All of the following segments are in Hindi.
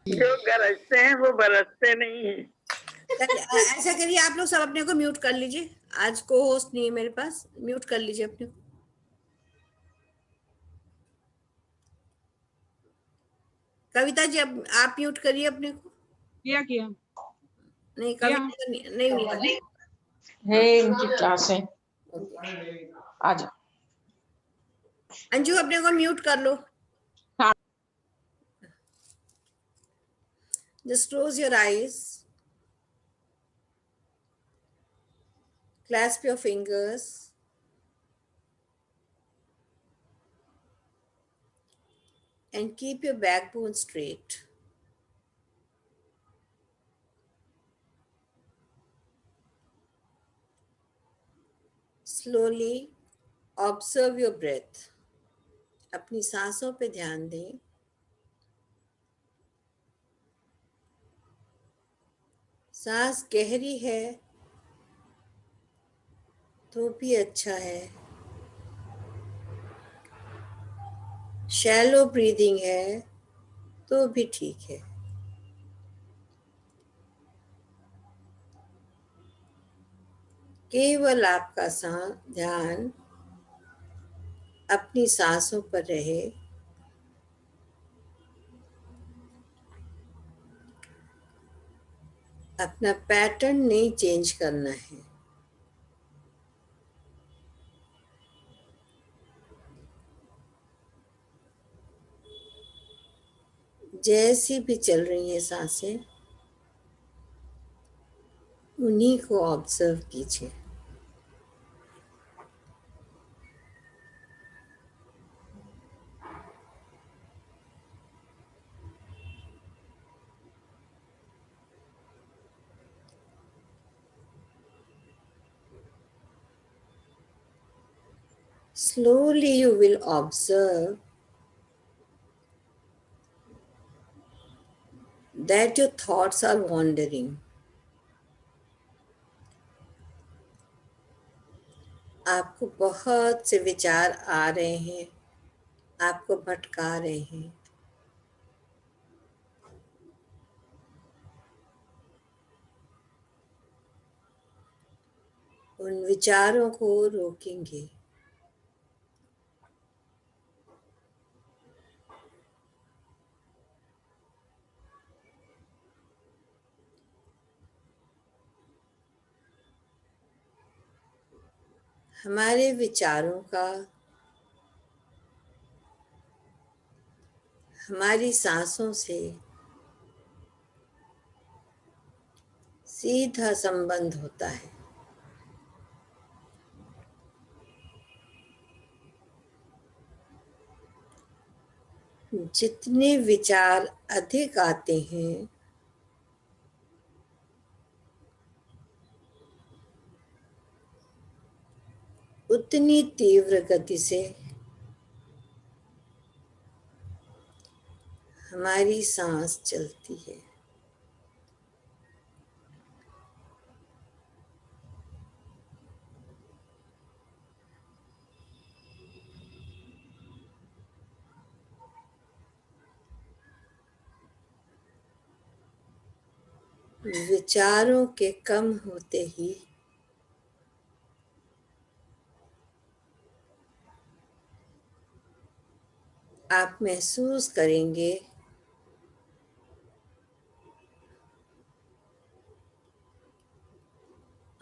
जो गरजते हैं वो बरसते नहीं है। ऐसा करिए, आप लोग सब अपने को म्यूट कर लीजिए। आज को होस्ट नहीं है मेरे पास, म्यूट कर लीजिए अपने को। कविता जी, अब आप म्यूट करिए अपने को। किया किया नहीं, किया कविता का नहीं हुआ है। है इनकी क्लास है। आ जाओ। अंजू, अपने को म्यूट कर लो। हाँ। Just close your eyes, clasp your fingers, and keep your backbone straight. Slowly observe your breath. अपनी सांसों पे ध्यान दें। सांस गहरी है तो भी अच्छा है, शैलो ब्रीदिंग है तो भी ठीक है। केवल आपका ध्यान अपनी सांसों पर रहे। अपना पैटर्न नहीं चेंज करना है। जैसी भी चल रही हैं सांसें, उन्हीं को ऑब्जर्व कीजिए। Slowly you will observe that your thoughts are wandering. आपको बहुत से विचार आ रहे हैं, आपको भटका रहे हैं। उन विचारों को रोकेंगे। हमारे विचारों का हमारी सांसों से सीधा संबंध होता है। जितने विचार अधिक आते हैं, उतनी तीव्र गति से हमारी सांस चलती है। विचारों के कम होते ही आप महसूस करेंगे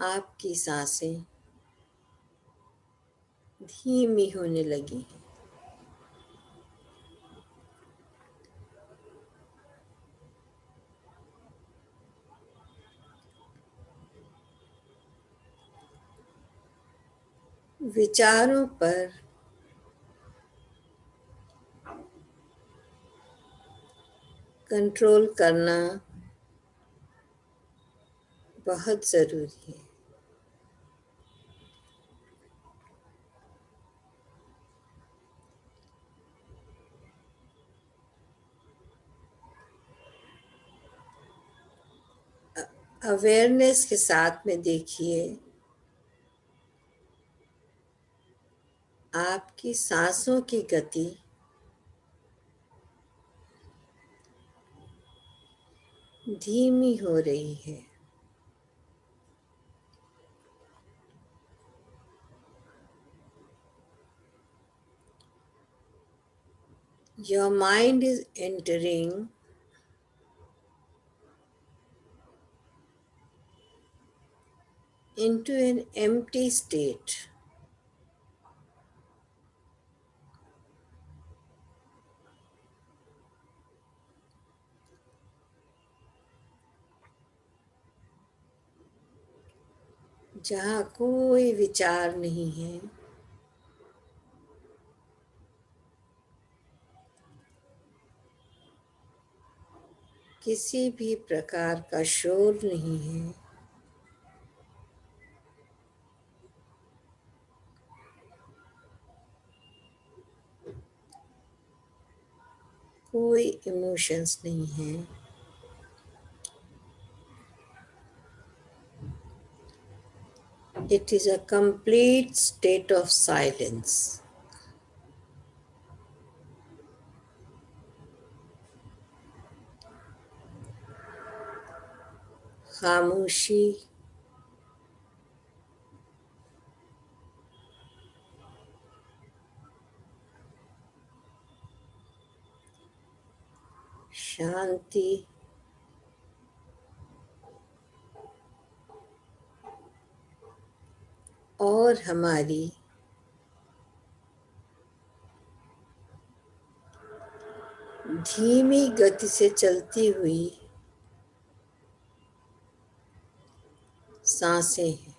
आपकी सांसें धीमी होने लगी हैं। विचारों पर कंट्रोल करना बहुत ज़रूरी है। अवेयरनेस के साथ में देखिए आपकी सांसों की गति धीमी हो रही है। Your mind is entering into an empty state. जहाँ कोई विचार नहीं है, किसी भी प्रकार का शोर नहीं है, कोई इमोशंस नहीं है। It is a complete state of silence. खामोशी, शांति, और हमारी धीमी गति से चलती हुई सांसें हैं।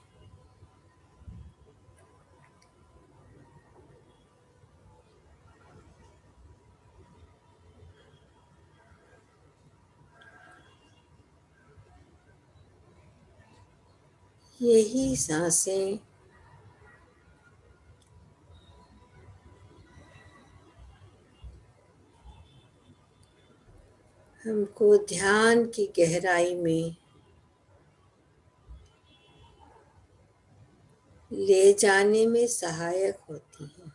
यही सांसें हमको ध्यान की गहराई में ले जाने में सहायक होती हैं।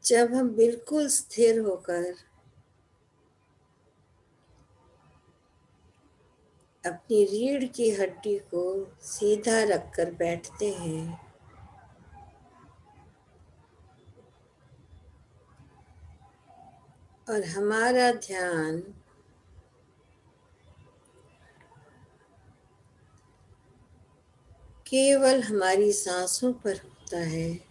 जब हम बिल्कुल स्थिर होकर अपनी रीढ़ की हड्डी को सीधा रखकर बैठते हैं, और हमारा ध्यान केवल हमारी सांसों पर होता है,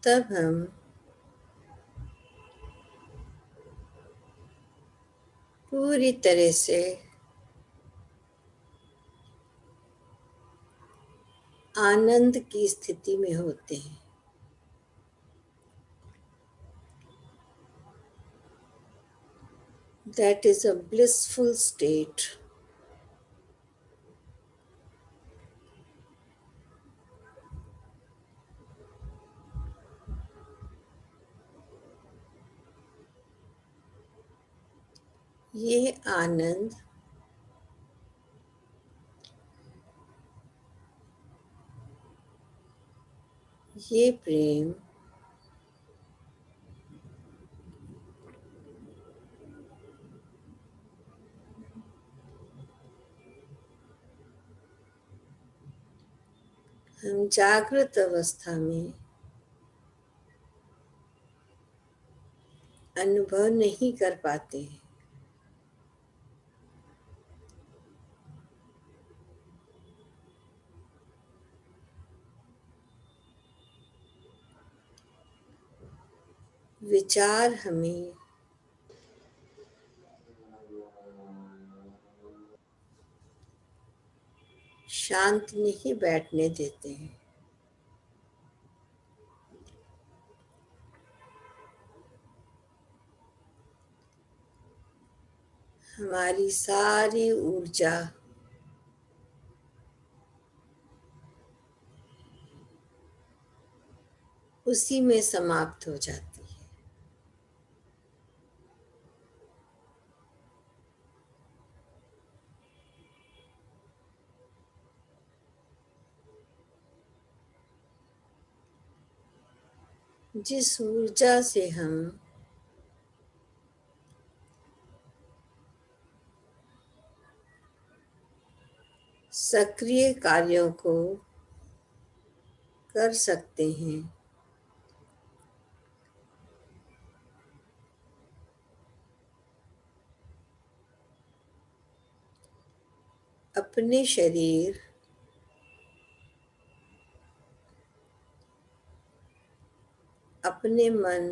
तब हम पूरी तरह से आनंद की स्थिति में होते हैं। That is a blissful state. ये आनंद ये प्रेम हम जागृत अवस्था में अनुभव नहीं कर पाते हैं। विचार हमें शांत नहीं बैठने देते हैं। हमारी सारी ऊर्जा उसी में समाप्त हो जाती है। जिस ऊर्जा से हम सक्रिय कार्यों को कर सकते हैं, अपने शरीर, अपने मन,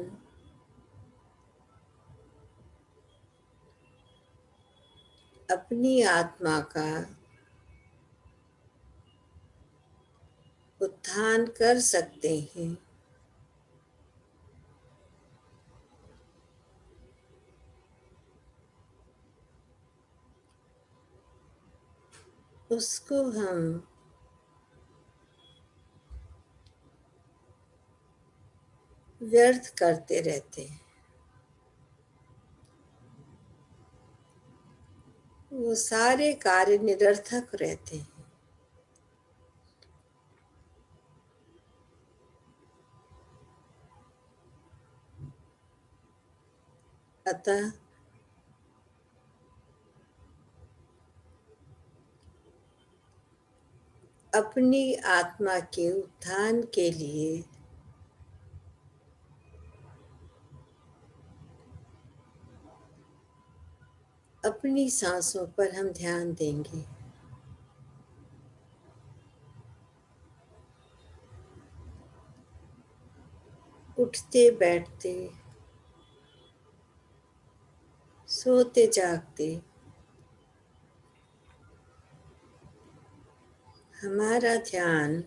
अपनी आत्मा का उत्थान कर सकते हैं। उसको हम व्यर्थ करते रहते हैं। वो सारे कार्य निरर्थक रहते हैं। अतः अपनी आत्मा के उत्थान के लिए अपनी सांसों पर हम ध्यान देंगे। उठते बैठते, सोते जागते हमारा ध्यान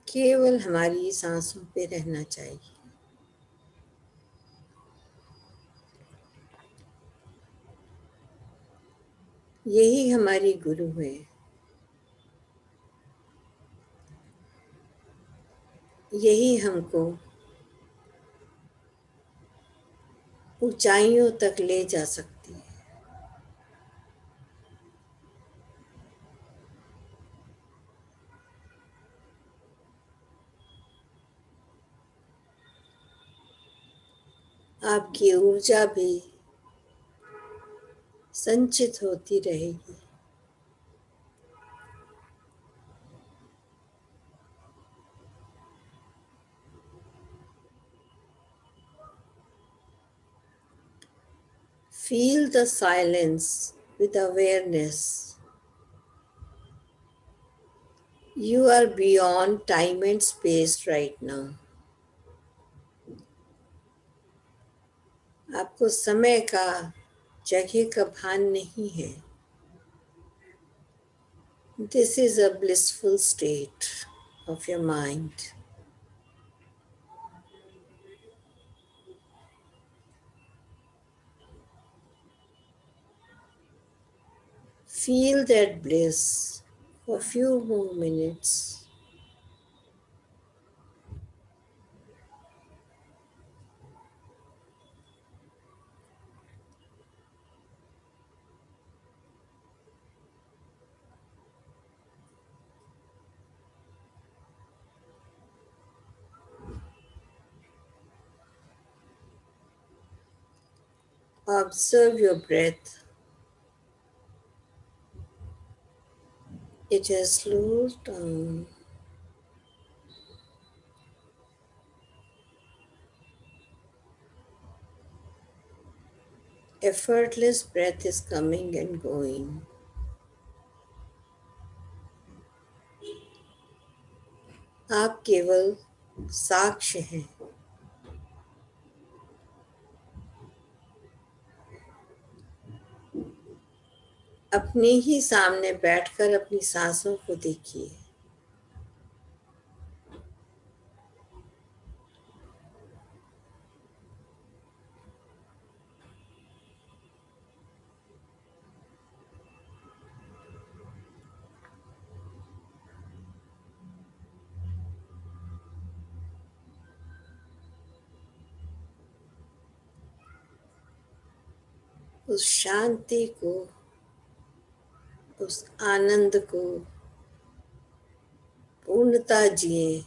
केवल हमारी सांसों पे रहना चाहिए। यही हमारी गुरु है। यही हमको ऊंचाइयों तक ले जा सकती है। आपकी ऊर्जा भी संचित होती रहेगी। Feel the silence with awareness. You are beyond time and space right now. आपको समय का, जगह का भान नहीं है। This is a blissful state of your mind. Feel that bliss for a few more minutes. Observe your breath. It has slowed down. Effortless breath is coming and going. आप केवल साक्ष्य हैं। अपने ही सामने बैठकर अपनी सांसों को देखिए। उस शांति को, उस आनंद को पूर्णता जिए।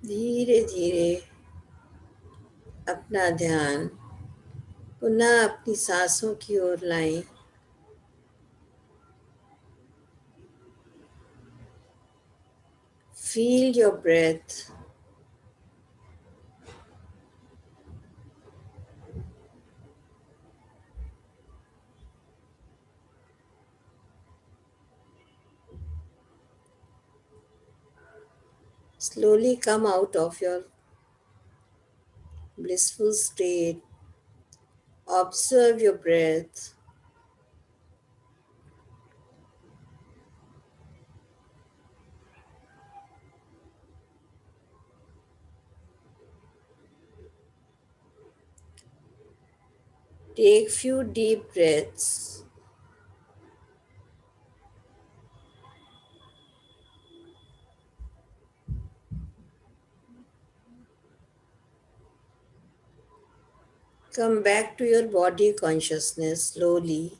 धीरे धीरे अपना ध्यान पुनः अपनी सांसों की ओर लाएं। Feel your breath. Slowly come out of your blissful state. Observe your breath. Take few deep breaths. Come back to your body consciousness slowly.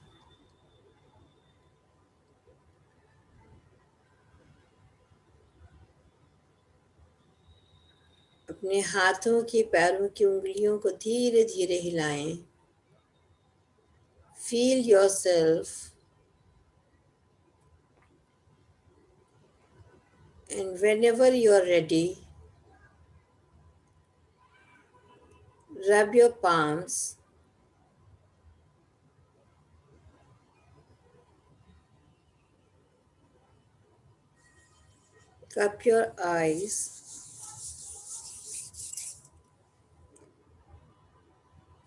अपने हाथों की पैरों की उंगलियों को धीरे धीरे हिलाएं. Feel yourself, and whenever you are ready, rub your palms. Cup your eyes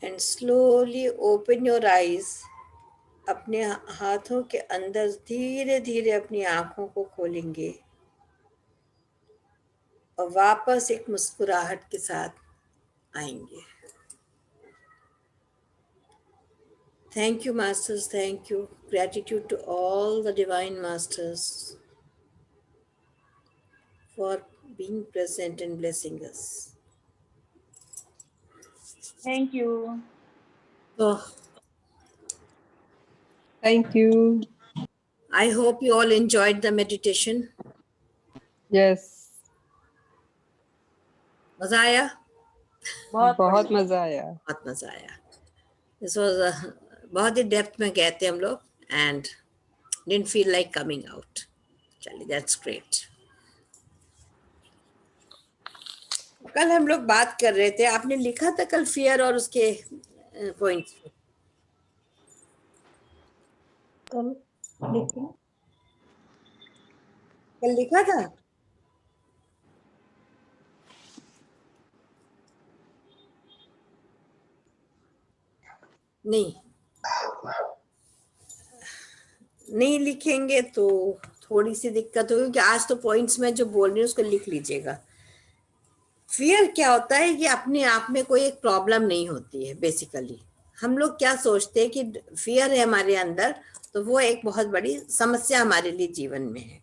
and slowly open your eyes. अपने हाथों के अंदर धीरे धीरे अपनी आंखों को खोलेंगे और वापस एक मुस्कुराहट के साथ आएंगे. Thank you, Masters. Thank you. Gratitude to all the Divine Masters for being present and blessing us. Thank you. So, Thank you. I hope you all enjoyed the meditation. Yes. मजा आया? बहुत मजा आया. बहुत मजा आया. This was बहुत ही डेप्थ में गए थे हम लोग and didn't feel like coming out. चलिए, that's great. कल हम लोग बात कर रहे थे, आपने लिखा था कल फियर और उसके पॉइंट्स. कल लिखा था. नहीं लिखेंगे तो थोड़ी सी दिक्कत होगी, क्योंकि आज तो पॉइंट्स में जो बोल रही हूँ उसको लिख लीजिएगा. फियर क्या होता है कि अपने आप में कोई एक प्रॉब्लम नहीं होती है. बेसिकली हम लोग क्या सोचते हैं कि फियर है हमारे अंदर, तो वो एक बहुत बड़ी समस्या हमारे लिए जीवन में है.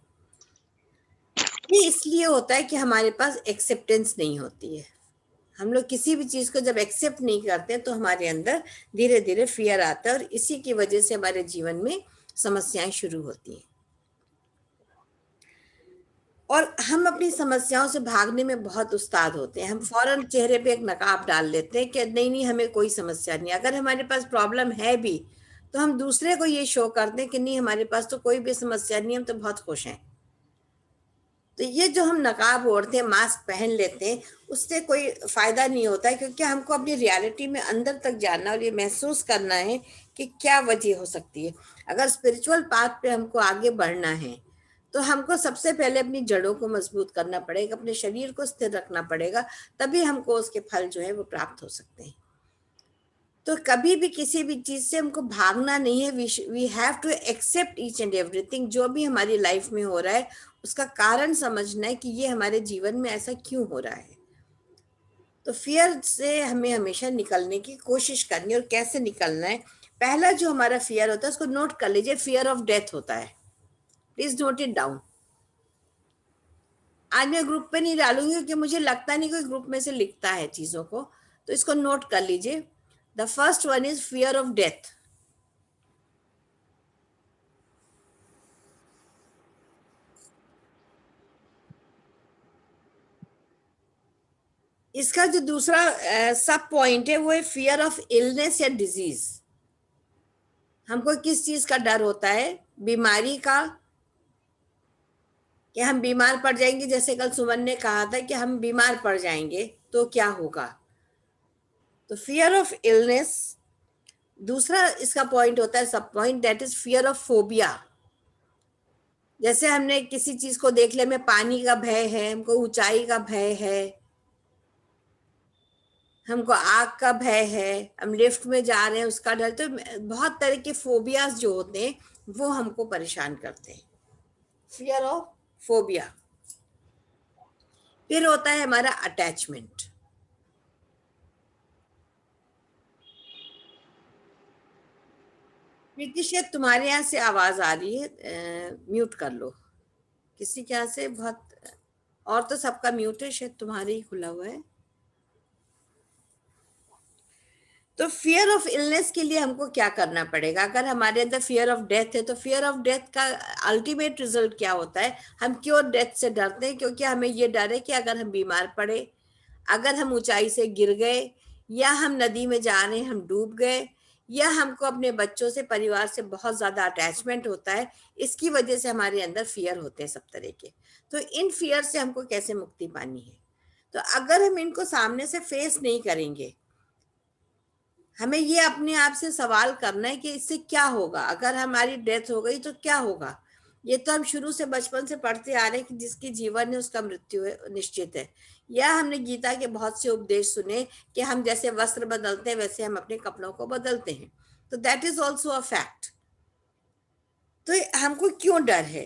ये इसलिए होता है कि हमारे पास एक्सेप्टेंस नहीं होती है. हम लोग किसी भी चीज को जब एक्सेप्ट नहीं करते तो हमारे अंदर धीरे धीरे फियर आता है और इसी की वजह से हमारे जीवन में समस्याएं शुरू होती हैं. और हम अपनी समस्याओं से भागने में बहुत उस्ताद होते हैं. हम फौरन चेहरे पे एक नकाब डाल लेते हैं कि नहीं हमें कोई समस्या नहीं. अगर हमारे पास प्रॉब्लम है भी तो हम दूसरे को ये शो करते हैं कि नहीं हमारे पास तो कोई भी समस्या नहीं, हम तो बहुत खुश हैं. तो ये जो हम नकाब ओढ़ते हैं, मास्क पहन लेते हैं, उससे कोई फायदा नहीं होता है, क्योंकि हमको अपनी रियलिटी में अंदर तक जानना और ये महसूस करना है कि क्या वजह हो सकती है. अगर स्पिरिचुअल पाथ पे हमको आगे बढ़ना है तो हमको सबसे पहले अपनी जड़ों को मजबूत करना पड़ेगा, अपने शरीर को स्थिर रखना पड़ेगा, तभी हमको उसके फल जो है वो प्राप्त हो सकते हैं. तो कभी भी किसी भी चीज से हमको भागना नहीं है. We have to accept each and everything. जो भी हमारी लाइफ में हो रहा है उसका कारण समझना है कि ये हमारे जीवन में ऐसा क्यों हो रहा है. तो फियर से हमें हमेशा निकलने की कोशिश करनी है. और कैसे निकलना है? पहला जो हमारा फियर होता है उसको नोट कर लीजिए. फियर ऑफ डेथ होता है. Please note it down. आज मैं ग्रुप पे नहीं डालूंगी क्योंकि मुझे लगता नहीं कोई ग्रुप में से लिखता है चीजों को. तो इसको नोट कर लीजिए. The first one is fear of death. इसका जो दूसरा सब पॉइंट है वो है फियर ऑफ इलनेस या डिजीज. हमको किस चीज का डर होता है? बीमारी का, कि हम बीमार पड़ जाएंगे. जैसे कल सुमन ने कहा था कि हम बीमार पड़ जाएंगे तो क्या होगा. तो फियर ऑफ इलनेस. दूसरा इसका पॉइंट होता है सब point, that is fear of phobia. जैसे हमने किसी चीज को देख लिया, हमें पानी का भय है, हमको ऊंचाई का भय है, हमको आग का भय है, हम लिफ्ट में जा रहे हैं उसका डर. तो बहुत तरह के फोबियाज जो होते हैं वो हमको परेशान करते हैं. Fear of phobia. फिर होता है हमारा अटैचमेंट. प्रीति शायद तुम्हारे यहाँ से आवाज आ रही है, म्यूट कर लो. किसी के यहाँ से बहुत, और तो सबका म्यूट है, शायद तुम्हारे ही खुला हुआ है. तो फियर ऑफ इलनेस के लिए हमको क्या करना पड़ेगा? अगर हमारे अंदर फियर ऑफ डेथ है तो फियर ऑफ डेथ का अल्टीमेट रिजल्ट क्या होता है? हम क्यों डेथ से डरते हैं? क्योंकि हमें ये डर है कि अगर हम बीमार पड़े, अगर हम ऊंचाई से गिर गए, या हम नदी में जा रहे हैं हम डूब गए, या हमको अपने बच्चों से, परिवार से बहुत ज्यादा अटैचमेंट होता है, इसकी वजह से हमारे अंदर फियर होते हैं सब तरह के. तो इन फियर से हमको कैसे मुक्ति पानी है? तो अगर हम इनको सामने से फेस नहीं करेंगे, हमें ये अपने आप से सवाल करना है कि इससे क्या होगा, अगर हमारी डेथ हो गई तो क्या होगा. ये तो हम शुरू से बचपन से पढ़ते आ रहे हैं कि जिसकी जीवन है उसका मृत्यु है, निश्चित है. या हमने गीता के बहुत से उपदेश सुने कि हम जैसे वस्त्र बदलते हैं वैसे हम अपने कपड़ों को बदलते हैं. तो that is also a fact. तो हमको क्यों डर है?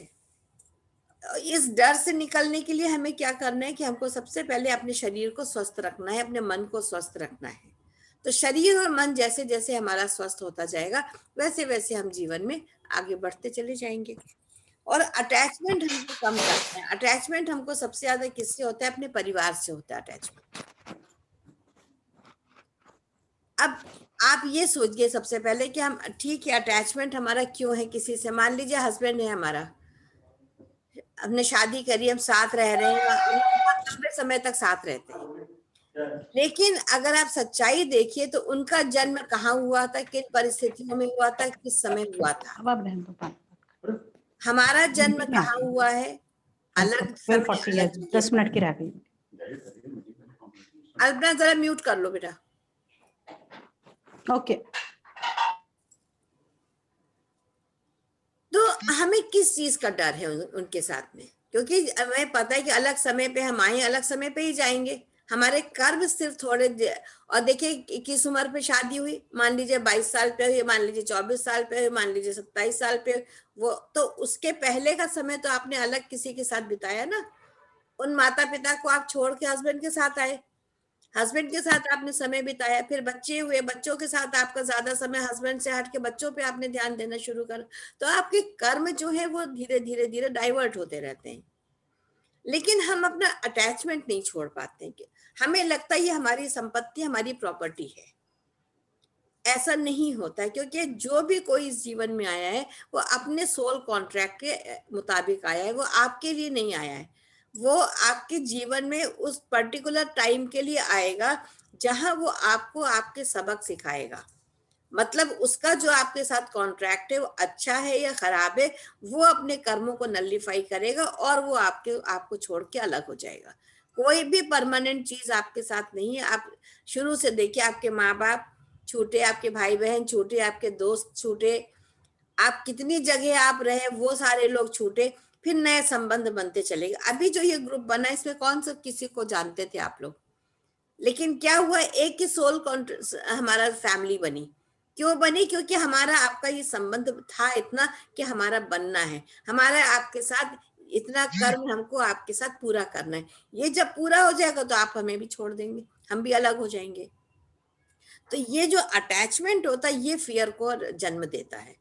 इस डर से निकलने के लिए हमें क्या करना है कि हमको सबसे पहले अपने शरीर को स्वस्थ रखना है, अपने मन को स्वस्थ रखना है. तो शरीर और मन जैसे जैसे हमारा स्वस्थ होता जाएगा वैसे वैसे हम जीवन में आगे बढ़ते चले जाएंगे. और अटैचमेंट हमको कम करना है. अटैचमेंट हमको सबसे ज्यादा किससे होता है? अपने परिवार से होता है अटैचमेंट. अब आप ये सोचिए सबसे पहले कि हम, ठीक है, अटैचमेंट हमारा क्यों है किसी से? मान लीजिए हस्बैंड है हमारा, हमने शादी करी, हम साथ रह रहे हैं, बहुत लंबे समय तक साथ रहते हैं. लेकिन अगर आप सच्चाई देखिए तो उनका जन्म कहाँ हुआ था, किन परिस्थितियों में हुआ था, किस समय हुआ था? हमारा जन्म कहाँ हुआ है? अलग समय, अलग जगह. 10 मिनट की रह गई. अल्पना जरा म्यूट कर लो बेटा. ओके. तो हमें किस चीज का डर है उनके साथ में? क्योंकि हमें पता है कि अलग समय पे हम आए, अलग समय पे ही जाएंगे. हमारे कर्म सिर्फ थोड़े, और देखिए किस उम्र पे शादी हुई, मान लीजिए 22 साल पे हुई, मान लीजिए 24 साल पे हुई, मान लीजिए 27 साल पे, वो तो उसके पहले का समय तो आपने अलग किसी के साथ बिताया ना. उन माता पिता को आप छोड़ के हस्बैंड के साथ आए, हस्बैंड के साथ आपने समय बिताया, फिर बच्चे हुए, बच्चों के साथ आपका ज्यादा समय हस्बैंड से हट के बच्चों पे आपने ध्यान देना शुरू कर. तो आपके कर्म जो है वो धीरे धीरे धीरे डाइवर्ट होते रहते हैं. लेकिन हम अपना अटैचमेंट नहीं छोड़ पाते हैं. कि हमें लगता है ये हमारी संपत्ति, हमारी प्रॉपर्टी है. ऐसा नहीं होता है, क्योंकि जो भी कोई इस जीवन में आया है वो अपने सोल कॉन्ट्रैक्ट के मुताबिक आया है. वो आपके लिए नहीं आया है, वो आपके जीवन में उस पर्टिकुलर टाइम के लिए आएगा जहां वो आपको आपके सबक सिखाएगा. मतलब उसका जो आपके साथ कॉन्ट्रैक्ट है वो अच्छा है या खराब है, वो अपने कर्मों को नलिफाई करेगा और वो आपको छोड़ के अलग हो जाएगा. कोई भी परमानेंट चीज आपके साथ नहीं है. आप शुरू से देखिए, आपके माँ बाप छूटे, आपके भाई बहन छूटे, आपके दोस्त छूटे, आप कितनी जगह आप रहे वो सारे लोग छूटे, फिर नए संबंध बनते चलेंगे. अभी जो ये ग्रुप बना इसमें कौन सा किसी को जानते थे आप लोग? लेकिन क्या हुआ, एक ही सोल हमारा फैमिली बनी। क्यों बनी? क्योंकि हमारा आपका ये संबंध था इतना कि हमारा बनना है, हमारा आपके साथ इतना कर्म हमको आपके साथ पूरा करना है। ये जब पूरा हो जाएगा तो आप हमें भी छोड़ देंगे, हम भी अलग हो जाएंगे। तो ये जो अटैचमेंट होता है ये फियर को जन्म देता है।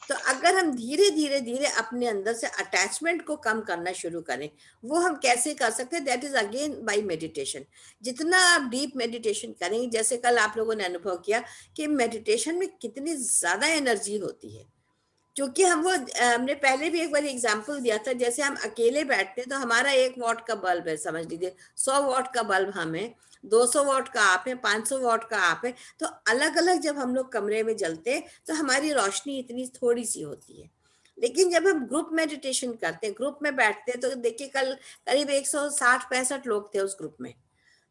तो अगर हम धीरे धीरे धीरे अपने अंदर से अटैचमेंट को कम करना शुरू करें, वो हम कैसे कर सकते हैं? That is again by meditation. जितना आप डीप मेडिटेशन करेंगे, जैसे कल आप लोगों ने अनुभव किया कि मेडिटेशन में कितनी ज्यादा एनर्जी होती है। क्योंकि हमने पहले भी एक बार एग्जांपल दिया था, जैसे हम अकेले बैठते हैं तो हमारा 1 वॉट का बल्ब है, समझ लीजिए 100 वॉट का बल्ब हमें, 200 वॉट का आप है, 500 वॉट का आप है। तो अलग अलग जब हम लोग कमरे में जलते हैं तो हमारी रोशनी इतनी थोड़ी सी होती है। लेकिन जब हम ग्रुप मेडिटेशन करते हैं, ग्रुप में बैठते हैं, तो देखिए कल करीब 160-65 लोग थे उस ग्रुप में।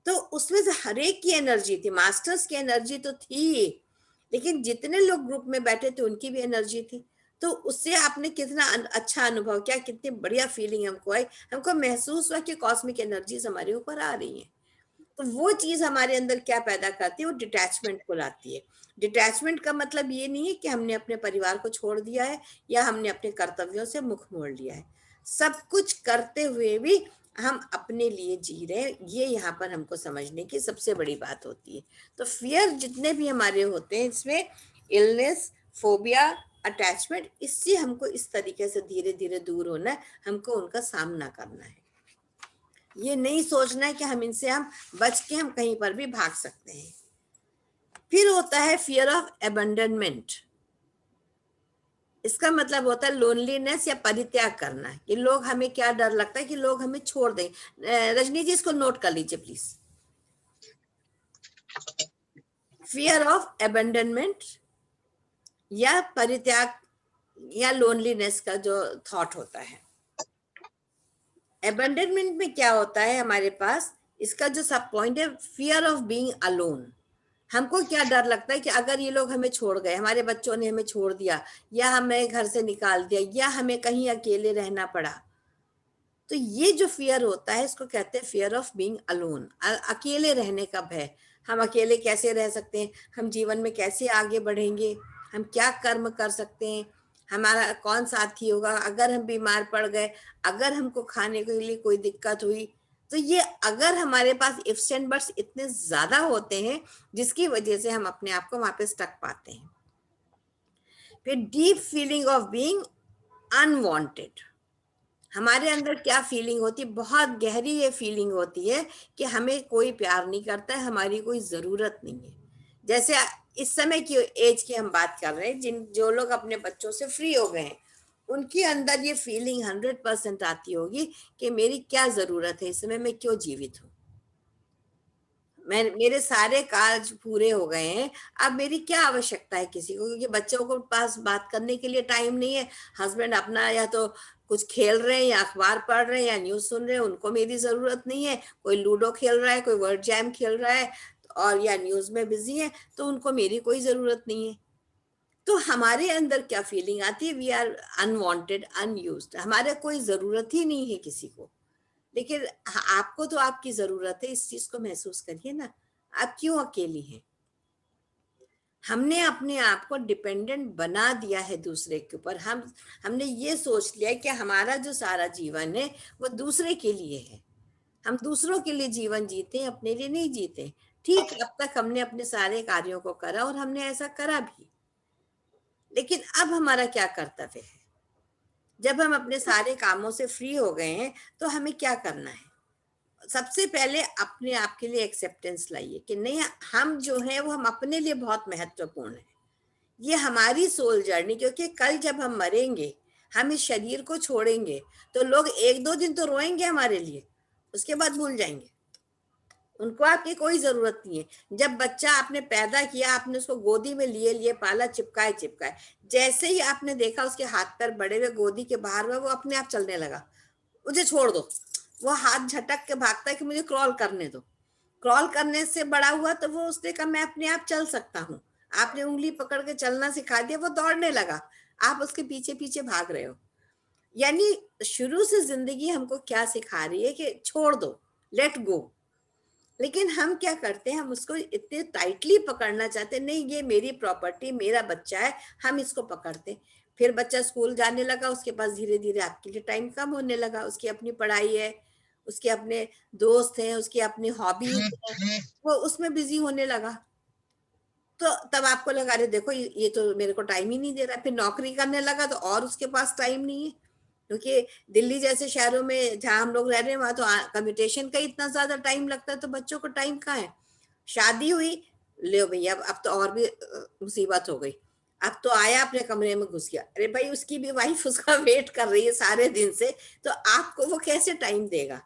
तो उसमें से हर एक की एनर्जी थी, मास्टर्स की एनर्जी तो थी, लेकिन जितने लोग ग्रुप में बैठे थे उनकी भी एनर्जी थी। तो उससे आपने कितना अच्छा अनुभव किया, कितनी बढ़िया फीलिंग हमको आई, हमको महसूस हुआ कि कॉस्मिक एनर्जीज हमारे ऊपर आ रही हैं। तो वो चीज हमारे अंदर क्या पैदा करती है? वो डिटैचमेंट को लाती है। डिटैचमेंट का मतलब ये नहीं है कि हमने अपने परिवार को छोड़ दिया है या हमने अपने कर्तव्यों से मुख मोड़ लिया है। सब कुछ करते हुए भी हम अपने लिए जी रहे हैं, ये यहाँ पर हमको समझने की सबसे बड़ी बात होती है। तो फियर जितने भी हमारे होते हैं, इसमें इलनेस, फोबिया, अटैचमेंट, इससे हमको इस तरीके से धीरे धीरे दूर होना है, हमको उनका सामना करना है। ये नहीं सोचना है कि हम इनसे हम बच के हम कहीं पर भी भाग सकते हैं। फिर होता है फियर ऑफ अबंडनमेंट। इसका मतलब होता है लोनलीनेस या परित्याग करना, कि लोग हमें, क्या डर लगता है कि लोग हमें छोड़ दें। रजनी जी इसको नोट कर लीजिए प्लीज। फियर ऑफ अबंडनमेंट या परित्याग या लोनलीनेस का जो थॉट होता है। अबंडनमेंट में क्या होता है हमारे पास, इसका जो सब पॉइंट है, फियर ऑफ बीइंग अलोन। हमको क्या डर लगता है कि अगर ये लोग हमें छोड़ गए, हमारे बच्चों ने हमें छोड़ दिया, या हमें घर से निकाल दिया, या हमें कहीं अकेले रहना पड़ा। तो ये जो फियर होता है इसको कहते हैं फियर ऑफ बीइंग अलोन, अकेले रहने का भय। हम अकेले कैसे रह सकते हैं? हम जीवन में कैसे आगे बढ़ेंगे? हम क्या कर्म कर सकते हैं? हमारा कौन साथी होगा अगर हम बीमार पड़ गए? अगर हमको खाने के लिए कोई दिक्कत हुई? तो ये अगर हमारे पास इफ्स एंड बट्स इतने ज्यादा होते हैं, जिसकी वजह से हम अपने आप को वहां पे स्टक पाते हैं। फिर deep feeling of being unwanted. हमारे अंदर क्या फीलिंग होती है? बहुत गहरी ये फीलिंग होती है कि हमें कोई प्यार नहीं करता है, हमारी कोई जरूरत नहीं है। जैसे इस समय की एज की हम बात कर रहे हैं, जो लोग अपने बच्चों से फ्री हो गए हैं, उनके अंदर ये फीलिंग 100% आती होगी कि मेरी क्या जरूरत है, इस समय मैं क्यों जीवित हूँ, मेरे सारे कार्य पूरे हो गए हैं, अब मेरी क्या आवश्यकता है किसी को? क्योंकि बच्चों को पास बात करने के लिए टाइम नहीं है। हस्बैंड अपना या तो कुछ खेल रहे हैं, या अखबार पढ़ रहे हैं, या न्यूज सुन रहे हैं, उनको मेरी जरूरत नहीं है। कोई लूडो खेल रहा है, कोई वर्ड जैम खेल रहा है, और या न्यूज में बिजी है, तो उनको मेरी कोई जरूरत नहीं है। तो हमारे अंदर क्या फीलिंग आती है? वी आर अनवांटेड, अनयूज्ड, हमारे कोई जरूरत ही नहीं है किसी को। लेकिन आपको तो आपकी जरूरत है, इस चीज को महसूस करिए ना। आप क्यों अकेली हैं? हमने अपने आप को डिपेंडेंट बना दिया है दूसरे के ऊपर। हमने ये सोच लिया कि हमारा जो सारा जीवन है वो दूसरे के लिए है। हम दूसरों के लिए जीवन जीते हैं, अपने लिए नहीं जीते। ठीक, अब तक हमने अपने सारे कार्यों को करा और हमने ऐसा करा भी, लेकिन अब हमारा क्या कर्तव्य है? जब हम अपने सारे कामों से फ्री हो गए हैं तो हमें क्या करना है? सबसे पहले अपने आप के लिए एक्सेप्टेंस लाइए कि नहीं, हम जो है वो हम अपने लिए बहुत महत्वपूर्ण है। ये हमारी सोल जर्नी, क्योंकि कल जब हम मरेंगे, हम इस शरीर को छोड़ेंगे, तो लोग 1-2 दिन तो रोएंगे हमारे लिए, उसके बाद भूल जाएंगे। उनको आपकी कोई जरूरत नहीं है। जब बच्चा आपने पैदा किया, आपने उसको गोदी में लिए लिए पाला, चिपकाए चिपकाए, जैसे ही आपने देखा उसके हाथ पैर बड़े हुए, गोदी के बाहर हुए, वो अपने आप चलने लगा, मुझे छोड़ दो। वो हाथ झटक के भागता है कि मुझे क्रॉल करने दो। क्रॉल करने से बड़ा हुआ तो वो उसने कहा मैं अपने आप चल सकता हूँ। आपने उंगली पकड़ के चलना सिखा दिया, वो दौड़ने लगा, आप उसके पीछे पीछे भाग रहे हो। यानी शुरू से जिंदगी हमको क्या सिखा रही है कि छोड़ दो, लेट गो। लेकिन हम क्या करते हैं, हम उसको इतने टाइटली पकड़ना चाहते हैं, नहीं ये मेरी प्रॉपर्टी, मेरा बच्चा है, हम इसको पकड़ते हैं। फिर बच्चा स्कूल जाने लगा, उसके पास धीरे धीरे आपके लिए टाइम कम होने लगा, उसकी अपनी पढ़ाई है, उसके अपने दोस्त हैं, उसकी अपनी हॉबीज है, वो उसमें बिजी होने लगा। तो तब आपको लगा अरे देखो ये तो मेरे को टाइम ही नहीं दे रहा। फिर नौकरी करने लगा तो और उसके पास टाइम नहीं है, क्योंकि दिल्ली जैसे शहरों में जहाँ हम लोग रह रहे हैं वहां तो कम्यूटेशन का इतना ज्यादा टाइम लगता है, तो बच्चों को टाइम कहाँ है। शादी हुई, ले भैया अब तो और भी मुसीबत हो गई। अब तो आया अपने कमरे में घुस गया, अरे भाई उसकी भी वाइफ उसका वेट कर रही है सारे दिन से, तो आपको वो कैसे टाइम देगा।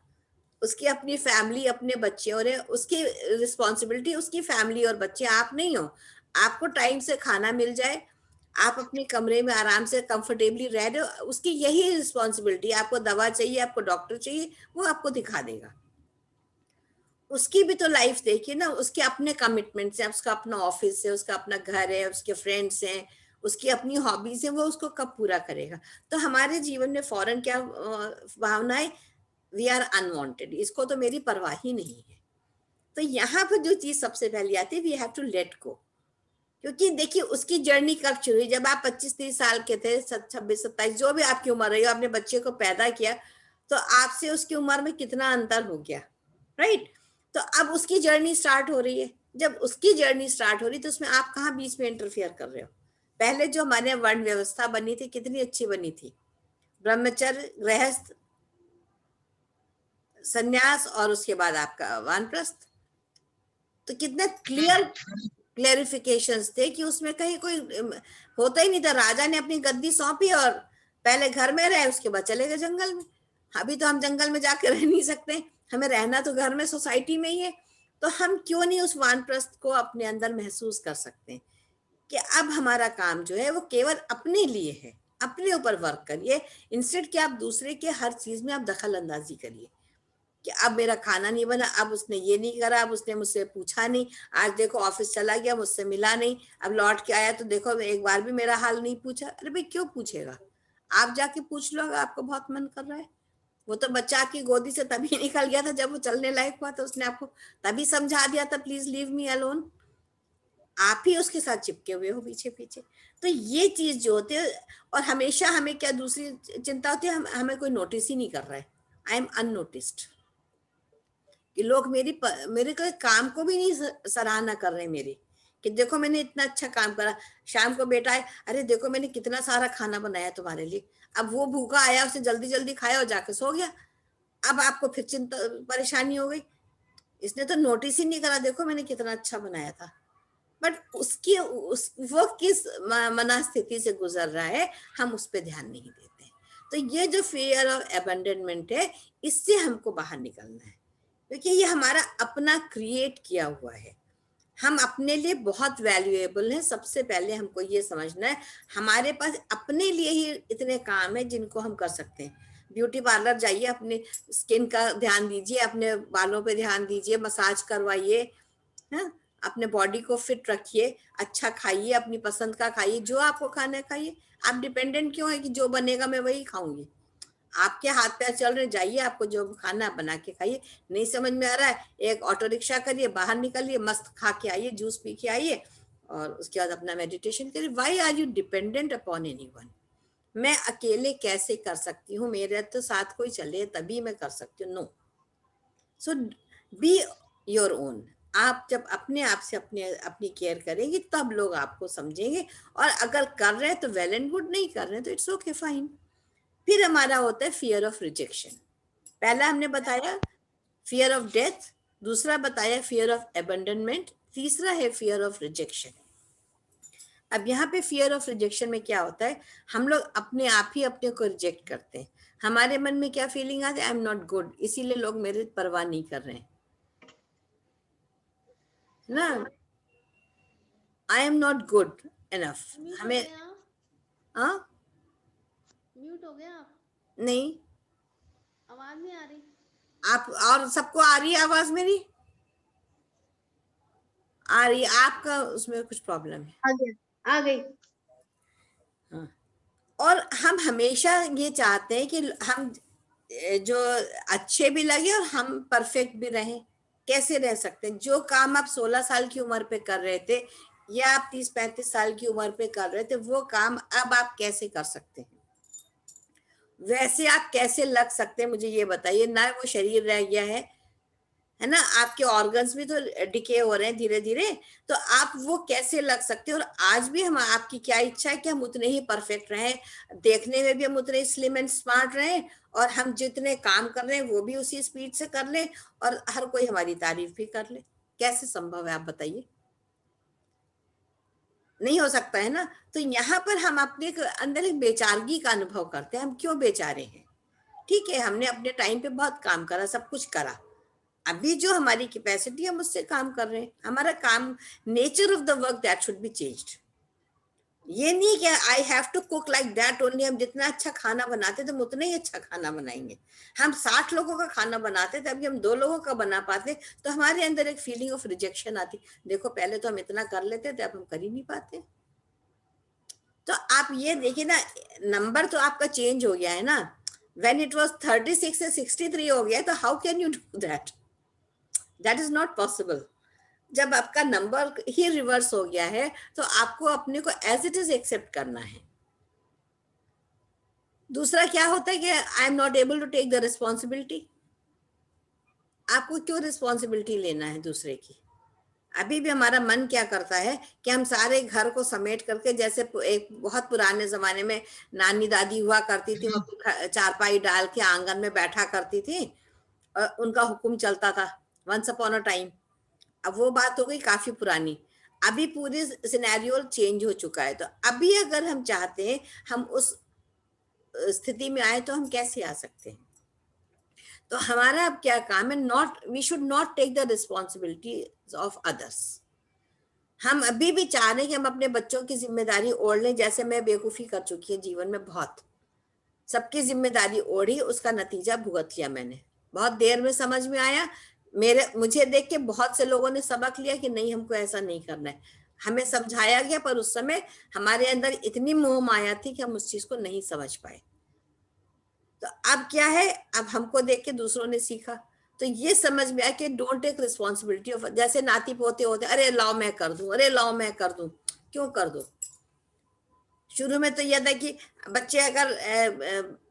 उसकी अपनी फैमिली, अपने बच्चे, और उसकी रिस्पॉन्सिबिलिटी उसकी फैमिली और बच्चे, आप नहीं हो। आपको टाइम से खाना मिल जाए, आप अपने कमरे में आराम से कंफर्टेबली रह रहे हो, उसकी यही रिस्पॉन्सिबिलिटी। आपको दवा चाहिए, आपको डॉक्टर चाहिए, वो आपको दिखा देगा। उसकी भी तो लाइफ देखिए ना, उसके अपने कमिटमेंट्स हैं, उसका अपना ऑफिस है, उसका अपना घर है, उसके फ्रेंड्स हैं, उसकी अपनी हॉबीज है, वो उसको कब पूरा करेगा। तो हमारे जीवन में फौरन क्या भावनाएं, वी आर अनवांटेड, इसको तो मेरी परवाह ही नहीं है। तो यहाँ पर जो चीज सबसे पहले आती है, we have to let go. क्योंकि देखिए उसकी जर्नी कब शुरू हुई, जब आप 25-30 साल के थे, 26-27, जो भी आपकी उम्र रही हो, आपने बच्चे को पैदा किया, तो आपसे उसकी उम्र में कितना अंतर हो गया, राइट। तो अब उसकी जर्नी स्टार्ट हो रही है। जब उसकी जर्नी स्टार्ट हो रही है तो उसमें आप कहाँ बीच में इंटरफियर कर रहे हो। पहले जो हमारे वर्ण व्यवस्था बनी थी कितनी अच्छी बनी थी, ब्रह्मचर्य, गृहस्थ, संन्यास और उसके बाद आपका वानप्रस्थ। तो कितने क्लियर क्लेरिफिकेशंस थे कि उसमें कहीं कोई होता ही नहीं था। राजा ने अपनी गद्दी सौंपी और पहले घर में रहे, उसके बाद चले गए जंगल में। अभी तो हम जंगल में जाके रह नहीं सकते, हमें रहना तो घर में, सोसाइटी में ही है। तो हम क्यों नहीं उस वानप्रस्थ को अपने अंदर महसूस कर सकते हैं कि अब हमारा काम जो है वो केवल अपने लिए है, अपने ऊपर वर्क करिए, इंस्टेड कि आप दूसरे के हर चीज में आप दखल अंदाजी करिए कि अब मेरा खाना नहीं बना, अब उसने ये नहीं करा, अब उसने मुझसे पूछा नहीं, आज देखो ऑफिस चला गया, मुझसे मिला नहीं, अब लौट के आया तो देखो एक बार भी मेरा हाल नहीं पूछा। अरे भाई क्यों पूछेगा, आप जाके पूछ लो अगर आपको बहुत मन कर रहा है। वो तो बच्चा आपकी गोदी से तभी निकल गया था जब वो चलने लायक हुआ, तो उसने आपको तभी समझा दिया था प्लीज लीव मी अलोन। आप ही उसके साथ चिपके हुए हो पीछे पीछे। तो ये चीज जो होती है, और हमेशा हमें क्या दूसरी चिंता होती है, हमें कोई नोटिस ही नहीं कर रहा है, आई एम अननोटिस्ड, कि लोग मेरे को काम को भी नहीं सराहना कर रहे मेरी, कि देखो मैंने इतना अच्छा काम करा। शाम को बेटा है, अरे देखो मैंने कितना सारा खाना बनाया तुम्हारे लिए। अब वो भूखा आया, उसने जल्दी जल्दी खाया और जाके सो गया। अब आपको फिर चिंता परेशानी हो गई, इसने तो नोटिस ही नहीं करा देखो मैंने कितना अच्छा बनाया था। बट वो किस मनस्थिति से गुजर रहा है, हम उस पर ध्यान नहीं देते। तो ये जो फियर ऑफ अबंडनमेंट है, इससे हमको बाहर निकलना है, क्योंकि ये हमारा अपना क्रिएट किया हुआ है। हम अपने लिए बहुत वैल्यूएबल हैं। सबसे पहले हमको ये समझना है, हमारे पास अपने लिए ही इतने काम है जिनको हम कर सकते हैं। ब्यूटी पार्लर जाइए, अपने स्किन का ध्यान दीजिए, अपने बालों पे ध्यान दीजिए, मसाज करवाइए, है, अपने बॉडी को फिट रखिए, अच्छा खाइए, अपनी पसंद का खाइए, जो आपको खाना है खाइए। आप डिपेंडेंट क्यों है कि जो बनेगा मैं वही खाऊंगी। आपके हाथ पैर चल रहे, जाइए, आपको जो खाना बना के खाइए। नहीं समझ में आ रहा है, एक ऑटो रिक्शा करिए, बाहर निकलिए, मस्त खा के आइए, जूस पी के आइए, और उसके बाद अपना मेडिटेशन करिए। Why are you dependent upon anyone. मैं अकेले कैसे कर सकती हूँ, मेरे तो साथ कोई चले तभी मैं कर सकती हूँ। No, so be your own. आप जब अपने आप से अपनी केयर करेंगे तब लोग आपको समझेंगे, और अगर कर रहे हैं तो वेल एंड गुड, नहीं कर रहे हैं तो इट्स ओके फाइन। फिर हमारा होता है फियर ऑफ रिजेक्शन। पहला हमने बताया फियर ऑफ डेथ, दूसरा बताया फियर ऑफ अबंडनमेंट, तीसरा है फियर ऑफ रिजेक्शन। अब यहाँ पे फियर ऑफ रिजेक्शन में क्या होता है, हम लोग अपने आप ही अपने को रिजेक्ट करते हैं। हमारे मन में क्या फीलिंग आती है, आई एम नॉट गुड, इसीलिए लोग मेरे परवाह नहीं कर रहे हैं ना, आई एम नॉट गुड इनफ। हमें हाँ, म्यूट हो गया आप? नहीं, आवाज नहीं आ रही? आप और सबको आ रही है आवाज मेरी? आ रही है, आपका उसमें कुछ प्रॉब्लम है। आ गया, आ गई। हाँ। और हम हमेशा ये चाहते हैं कि हम जो अच्छे भी लगे और हम परफेक्ट भी रहें। कैसे रह सकते हैं? जो काम आप 16 साल की उम्र पे कर रहे थे या आप 30-35 साल की उम्र पे कर रहे थे, वो काम अब आप कैसे कर सकते हैं? वैसे आप कैसे लग सकते हैं, मुझे ये बताइए ना। वो शरीर रह गया है ना, आपके ऑर्गन्स भी तो डिके हो रहे हैं धीरे धीरे, तो आप वो कैसे लग सकते हैं? और आज भी हम, आपकी क्या इच्छा है कि हम उतने ही परफेक्ट रहें, देखने में भी हम उतने स्लिम एंड स्मार्ट रहें, और हम जितने काम कर रहे हैं वो भी उसी स्पीड से कर लें, और हर कोई हमारी तारीफ भी कर ले। कैसे संभव है, आप बताइए? नहीं हो सकता है ना। तो यहाँ पर हम अपने अंदर एक बेचारगी का अनुभव करते हैं। हम क्यों बेचारे हैं? ठीक है, हमने अपने टाइम पे बहुत काम करा, सब कुछ करा, अभी जो हमारी कैपेसिटी हम उससे काम कर रहे हैं। हमारा काम, nature of the work that should be changed. ये नहीं कि I have to cook like that only. हम जितना अच्छा खाना बनाते थे हम उतना ही अच्छा खाना बनाएंगे। हम 60 लोगों का खाना बनाते थे, अभी हम 2 लोगों का बना पाते, तो हमारे अंदर एक फीलिंग ऑफ रिजेक्शन आती, देखो पहले तो हम इतना कर लेते थे, अब हम कर ही नहीं पाते। तो आप ये देखिए ना, नंबर तो आपका चेंज हो गया है ना। व्हेन इट वाज 36 से 63 हो गया, तो how can you do that? That is not possible. जब आपका नंबर ही रिवर्स हो गया है, तो आपको अपने को एज इट इज एक्सेप्ट करना है। दूसरा क्या होता है कि I am not able to take the responsibility. आपको क्यों रिस्पॉन्सिबिलिटी लेना है दूसरे की? अभी भी हमारा मन क्या करता है कि हम सारे घर को समेट करके, जैसे एक बहुत पुराने जमाने में नानी दादी हुआ करती थी, वो चारपाई डाल के आंगन में बैठा करती थी और उनका हुक्म चलता था, वंस अपॉन अ टाइम। अब वो बात हो गई काफी पुरानी। अभी पूरी सिनेरियो चेंज हो चुका है। तो अभी अगर हम चाहते हैं हम उस स्थिति में आए, तो हम कैसे आ सकते हैं? तो हमारा अब क्या काम है? We should not take the responsibility of others. हम अभी भी चाह रहे हैं कि हम अपने बच्चों की जिम्मेदारी ओढ़ लें, जैसे मैं बेवकूफी कर चुकी है जीवन में बहुत। सबकी जिम्मेदारी ओढ़ी, उसका नतीजा भुगत लिया मैंने। बहुत देर में समझ में आया, मुझे देख के बहुत से लोगों ने सबक लिया कि नहीं, हमको ऐसा नहीं करना है। हमें समझाया गया, पर उस समय हमारे अंदर इतनी मोह माया थी कि हम उस चीज को नहीं समझ पाए। तो अब क्या है, अब हमको देख के दूसरों ने सीखा, तो ये समझ में आया कि डोंट टेक रिस्पॉन्सिबिलिटी ऑफ। जैसे नाती पोते होते, अरे लाओ मैं कर दूं, अरे लाओ मैं कर दूं। क्यों कर दो? शुरू में तो यह था कि बच्चे अगर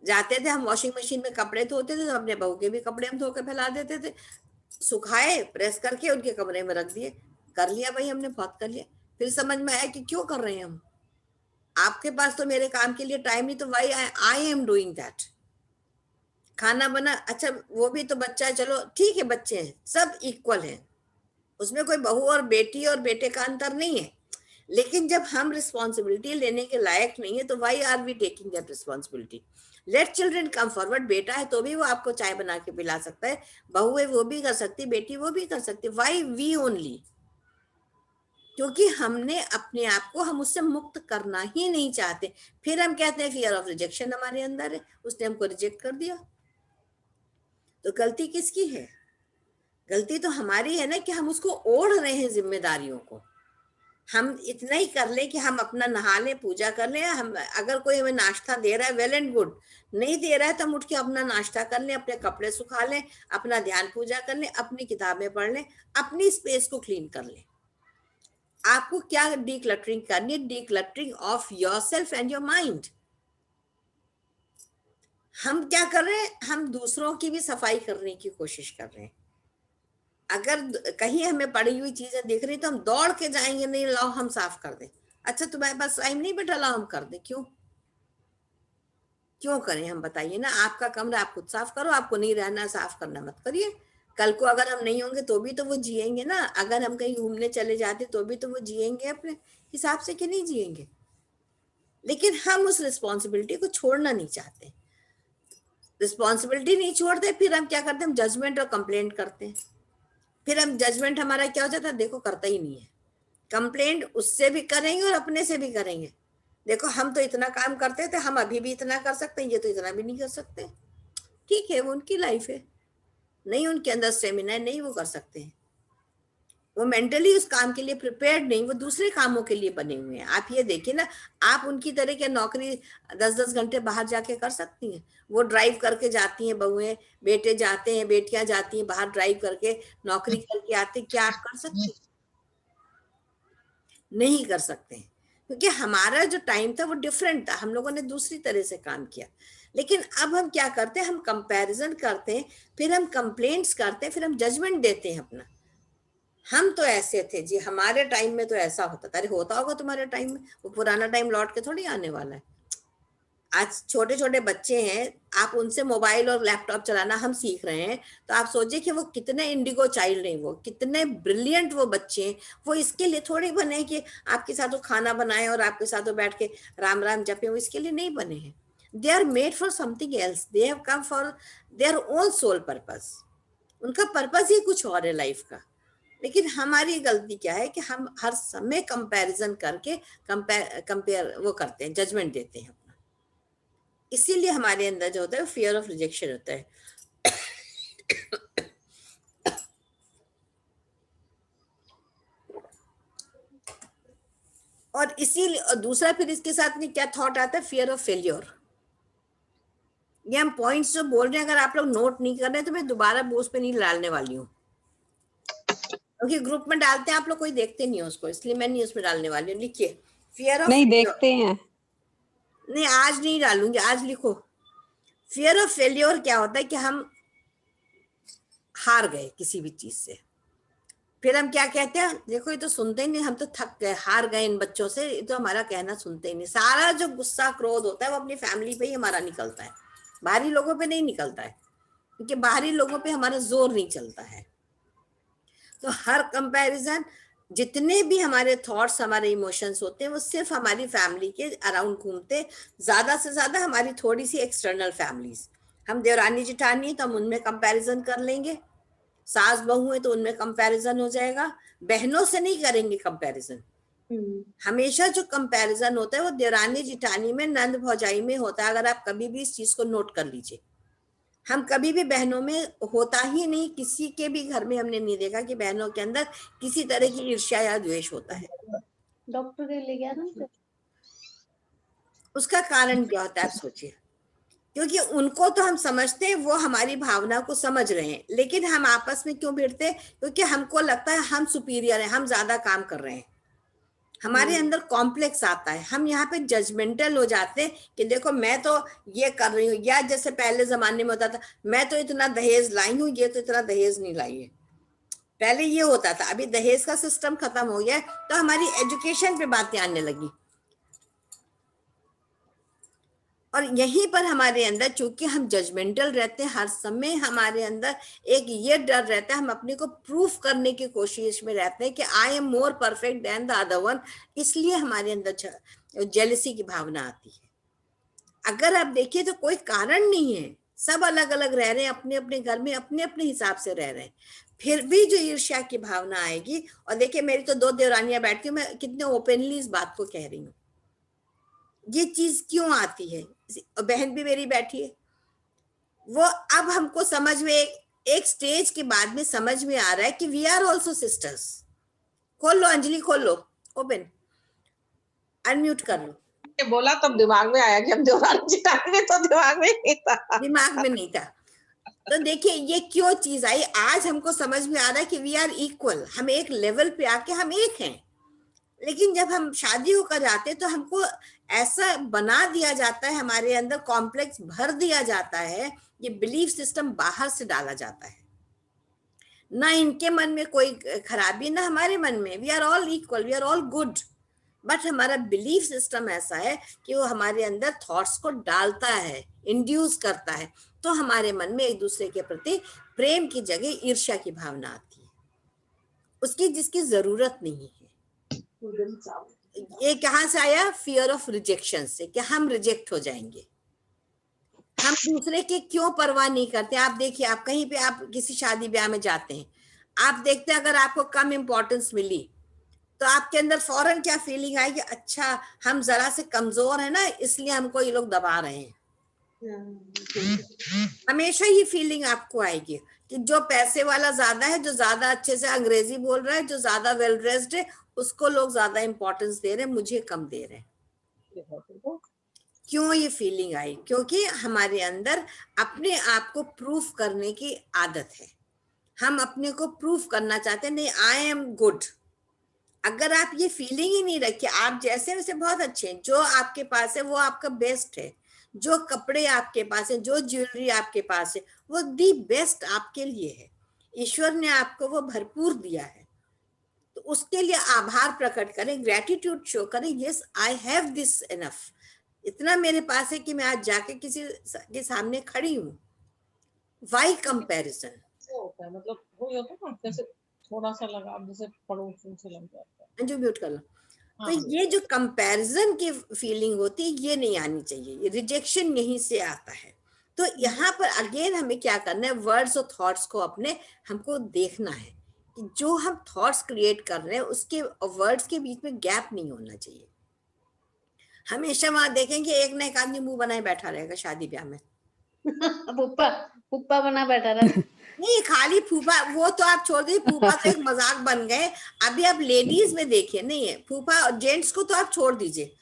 जाते थे, हम वॉशिंग मशीन में कपड़े धोते थे, तो अपने बहू के भी कपड़े हम धो के फैला देते थे, सुखाए, प्रेस करके उनके कमरे में रख दिए। कर लिया भाई, हमने बहुत कर लिया। फिर समझ में आया कि क्यों कर रहे हैं हम, आपके पास तो मेरे काम के लिए टाइम नहीं, तो why I am doing that. खाना बना, अच्छा वो भी तो बच्चा है, चलो ठीक है, बच्चे हैं, सब इक्वल हैं, उसमें कोई बहू और बेटी और बेटे का अंतर नहीं है। लेकिन जब हम रिस्पॉन्सिबिलिटी लेने के लायक नहीं है, तो why are we taking that responsibility? Let children come forward. बेटा है तो भी वो आपको चाय बना के पिला सकता है, बहू है वो भी कर सकती, बेटी वो भी कर सकती। Why we only? क्योंकि हमने अपने आप को, हम उससे मुक्त करना ही नहीं चाहते। फिर हम कहते हैं फियर ऑफ रिजेक्शन हमारे अंदर है, उसने हमको रिजेक्ट कर दिया। तो गलती किसकी है? गलती तो हमारी है ना, कि हम उसको ओढ़ रहे हैं जिम्मेदारियों को। हम इतना ही कर ले कि हम अपना नहा लें, पूजा कर लें। हम अगर कोई हमें नाश्ता दे रहा है, वेल एंड गुड। नहीं दे रहा है तो हम उठ के अपना नाश्ता कर लें, अपने कपड़े सुखा लें, अपना ध्यान पूजा कर लें, अपनी किताबें पढ़ लें, अपनी स्पेस को क्लीन कर लें। आपको क्या डीक्लटरिंग करनी है? Decluttering of yourself and your mind. हम क्या कर रहे हैं? हम दूसरों की भी सफाई करने की कोशिश कर रहे हैं। अगर कहीं हमें पड़ी हुई चीजें दिख रही तो हम दौड़ के जाएंगे, नहीं लाओ हम साफ कर दें। अच्छा तुम्हारे पास टाइम नहीं बेटा, लाओ हम कर दें। क्यों क्यों करें हम, बताइए ना। आपका कमरा आप खुद साफ करो, आपको नहीं रहना साफ करना मत करिए। कल को अगर हम नहीं होंगे तो भी तो वो जिएंगे ना। अगर हम कहीं घूमने चले जाते तो भी तो वो जिएंगे अपने हिसाब से, कि नहीं जिएंगे? लेकिन हम उस रिस्पॉन्सिबिलिटी को छोड़ना नहीं चाहते। रिस्पॉन्सिबिलिटी नहीं छोड़ते, फिर हम क्या करते हैं? हम जजमेंट और कंप्लेंट करते हैं। फिर हम जजमेंट हमारा क्या हो जाता है? देखो करता ही नहीं है। कंप्लेंट उससे भी करेंगे और अपने से भी करेंगे। देखो हम तो इतना काम करते थे, हम अभी भी इतना कर सकते हैं, ये तो इतना भी नहीं कर सकते। ठीक है, वो उनकी लाइफ है, नहीं उनके अंदर स्टेमिना है, नहीं वो कर सकते हैं। वो मेंटली उस काम के लिए प्रिपेयर्ड नहीं, वो दूसरे कामों के लिए बने हुए हैं। आप ये देखिए ना, आप उनकी तरह क्या नौकरी 10-10 घंटे बाहर जाके कर सकती हैं? वो ड्राइव करके जाती हैं, बहुएं बेटे जाते हैं, बेटियां जाती हैं बाहर ड्राइव करके नौकरी करके आते, क्या आप कर सकते हैं? नहीं कर सकते हैं, क्योंकि हमारा जो टाइम था वो डिफरेंट था, हम लोगों ने दूसरी तरह से काम किया। लेकिन अब हम क्या करते हैं, हम कंपैरिजन करते हैं, फिर हम कंप्लेंट्स करते हैं, फिर हम जजमेंट देते हैं अपना। हम तो ऐसे थे जी, हमारे टाइम में तो ऐसा होता था। अरे होता होगा तुम्हारे टाइम में, वो पुराना टाइम लौट के थोड़ी आने वाला है। आज छोटे छोटे बच्चे हैं, आप उनसे मोबाइल और लैपटॉप चलाना हम सीख रहे हैं, तो आप सोचिए कि वो कितने इंडिगो चाइल्ड हैं, वो कितने ब्रिलियंट वो बच्चे हैं। वो इसके लिए थोड़ी बने हैं कि आपके साथ वो खाना बनाए और आपके साथ वो बैठ के राम राम जपे, वो इसके लिए नहीं बने हैं। They are made for something else, they have come for their own sole purpose. उनका पर्पस ही कुछ और है लाइफ का। लेकिन हमारी गलती क्या है कि हम हर समय कंपैरिजन करके कंपेयर वो करते हैं, जजमेंट देते हैं अपना। इसीलिए हमारे अंदर जो होता है फियर ऑफ रिजेक्शन होता है। और इसीलिए, और दूसरा फिर इसके साथ में क्या थॉट आता है, फियर ऑफ फेल्योर। ये हम पॉइंट्स जो बोल रहे हैं, अगर आप लोग नोट नहीं कर रहे तो मैं दोबारा उस पे नहीं डालने वाली हूँ, क्योंकि ग्रुप में डालते हैं आप लोग, कोई देखते नहीं है उसको, इसलिए मैं नहीं उसमें डालने वाली हूँ। लिखिए फियर ऑफ, नहीं देखते हैं। नहीं आज नहीं डालूंगी, आज लिखो फियर ऑफ फेल्योर क्या होता है कि हम हार गए किसी भी चीज से, फिर हम क्या कहते हैं, देखो ये तो सुनते ही नहीं, हम तो थक गए, हार गए इन बच्चों से, ये तो हमारा कहना सुनते ही नहीं। सारा जो गुस्सा क्रोध होता है वो अपनी फैमिली पे ही हमारा निकलता है, बाहरी लोगों पे नहीं निकलता है, क्योंकि बाहरी लोगों पे हमारा जोर नहीं चलता है। तो हर कंपैरिजन, जितने भी हमारे थॉट्स, हमारे इमोशंस होते हैं, वो सिर्फ हमारी फैमिली के अराउंड घूमते, ज्यादा से ज्यादा हमारी थोड़ी सी एक्सटर्नल फैमिलीज। हम देवरानी जिठानी है तो हम उनमें कंपैरिजन कर लेंगे, सास बहू है तो उनमें कंपैरिजन हो जाएगा, बहनों से नहीं करेंगे कंपैरिजन। हमेशा जो कंपैरिजन होता है वो देवरानी जिठानी में, नंद भौजाई में होता है। अगर आप कभी भी इस चीज को नोट कर लीजिए, हम कभी भी बहनों में होता ही नहीं, किसी के भी घर में हमने नहीं देखा कि बहनों के अंदर किसी तरह की ईर्ष्या या द्वेष होता है। डॉक्टर के ले गया ना। उसका कारण क्या होता है आप सोचिए, क्योंकि उनको तो हम समझते हैं, वो हमारी भावना को समझ रहे हैं, लेकिन हम आपस में क्यों भिड़ते हैं, क्योंकि हमको लगता है हम सुपीरियर हैं, हम ज्यादा काम कर रहे हैं, हमारे अंदर कॉम्प्लेक्स आता है, हम यहाँ पे जजमेंटल हो जाते हैं कि देखो मैं तो ये कर रही हूँ, या जैसे पहले जमाने में होता था, मैं तो इतना दहेज लाई हूँ, ये तो इतना दहेज नहीं लाई है। पहले ये होता था, अभी दहेज का सिस्टम खत्म हो गया, तो हमारी एजुकेशन पे बातें आने लगी। और यहीं पर हमारे अंदर, चूंकि हम जजमेंटल रहते हैं, हर समय हमारे अंदर एक ये डर रहता है, हम अपने को प्रूफ करने की कोशिश में रहते हैं कि I am more perfect than the other one, इसलिए हमारे अंदर जेलसी की भावना आती है। अगर आप देखिए तो कोई कारण नहीं है, सब अलग अलग रह रहे हैं, अपने अपने घर में अपने अपने हिसाब से रह रहे हैं, फिर भी जो ईर्ष्या की भावना आएगी। और देखिए मेरी तो 2 देवरानियां बैठती हूँ, मैं कितने ओपनली इस बात को कह रही हूँ, ये चीज क्यों आती है। बहन भी मेरी बैठी है, वो अब हमको समझ में एक स्टेज के बाद में समझ में आ रहा है कि वी आर ऑल्सो सिस्टर्स। खोल लो अंजलि, खोल लो, ओपन, अनम्यूट कर लो। ये बोला तब दिमाग में आया कि हम देवरानी जिठानी, तो दिमाग में नहीं था। दिमाग में नहीं था। तो देखिए ये क्यों चीज आई, आज हमको समझ में आ रहा है कि वी आर इक्वल, हम एक लेवल पे आके हम एक हैं। लेकिन जब हम शादी होकर जाते तो हमको ऐसा बना दिया जाता है, हमारे अंदर कॉम्प्लेक्स भर दिया जाता है, ये बिलीफ सिस्टम बाहर से डाला जाता है। ना इनके मन में कोई खराबी, ना हमारे मन में, we are all equal, we are all good. But हमारा बिलीफ सिस्टम ऐसा है कि वो हमारे अंदर थॉट्स को डालता है, इंड्यूस करता है, तो हमारे मन में एक दूसरे के प्रति प्रेम की जगह ईर्ष्या की भावना आती है, उसकी जिसकी जरूरत नहीं है। ये कहाँ से आया, फियर ऑफ रिजेक्शन से, कि हम रिजेक्ट हो जाएंगे। हम दूसरे की क्यों परवाह नहीं करते। आप देखिए, आप कहीं पे, आप किसी शादी ब्याह में जाते हैं, आप देखते हैं अगर आपको कम इंपॉर्टेंस मिली तो आपके अंदर फौरन क्या फीलिंग आएगी, अच्छा हम जरा से कमजोर है ना, इसलिए हमको ये लोग दबा रहे हैं। हमेशा ये फीलिंग आपको आएगी कि जो पैसे वाला ज्यादा है, जो ज्यादा अच्छे से अंग्रेजी बोल रहा है, जो ज्यादा वेल ड्रेस्ड है, उसको लोग ज्यादा इंपॉर्टेंस दे रहे हैं, मुझे कम दे रहे हैं। क्यों ये फीलिंग आई? क्योंकि हमारे अंदर अपने आप को प्रूफ करने की आदत है। हम अपने को प्रूफ करना चाहते हैं, नहीं आई एम गुड। अगर आप ये फीलिंग ही नहीं रखे, आप जैसे वैसे बहुत अच्छे हैं, जो आपके पास है वो आपका बेस्ट है, जो कपड़े आपके पास है, जो ज्वेलरी आपके पास है, वो दी बेस्ट आपके लिए है। ईश्वर ने आपको वो भरपूर दिया है, तो उसके लिए आभार प्रकट करें, ग्रेटिट्यूड शो करें। Yes I have this enough, इतना मेरे पास है कि मैं आज जाके किसी के सामने खड़ी हूँ। Why comparison? होता है मतलब वही होता है ना, जैसे थोड़ा सा लगाव जैसे पड़ोसियों से लग जाता है। जो म्यूट कर लो। तो हाँ, ये जो कंपैरिजन की फीलिंग होती है, ये नहीं आनी चाहिए, ये रिजेक्शन यहीं से आता है। तो यहाँ पर अगेन हमें क्या करना है, वर्ड्स और थॉट्स को अपने हमको देखना है कि जो हम थॉट्स क्रिएट कर रहे हैं उसके वर्ड्स के बीच में गैप नहीं होना चाहिए। हमेशा वहां देखेंगे एक ना एक आदमी मुंह बनाए बैठा रहेगा शादी ब्याह में। पुप्पा पुप्पा बना बैठा रहा। नहीं, खाली फूफा वो तो आप छोड़ दीजिए, फूफा तो एक मजाक बन गए। अभी आप लेडीज में देखिए, नहीं है फूफा, और जेंट्स को तो आप छोड़ दीजिए।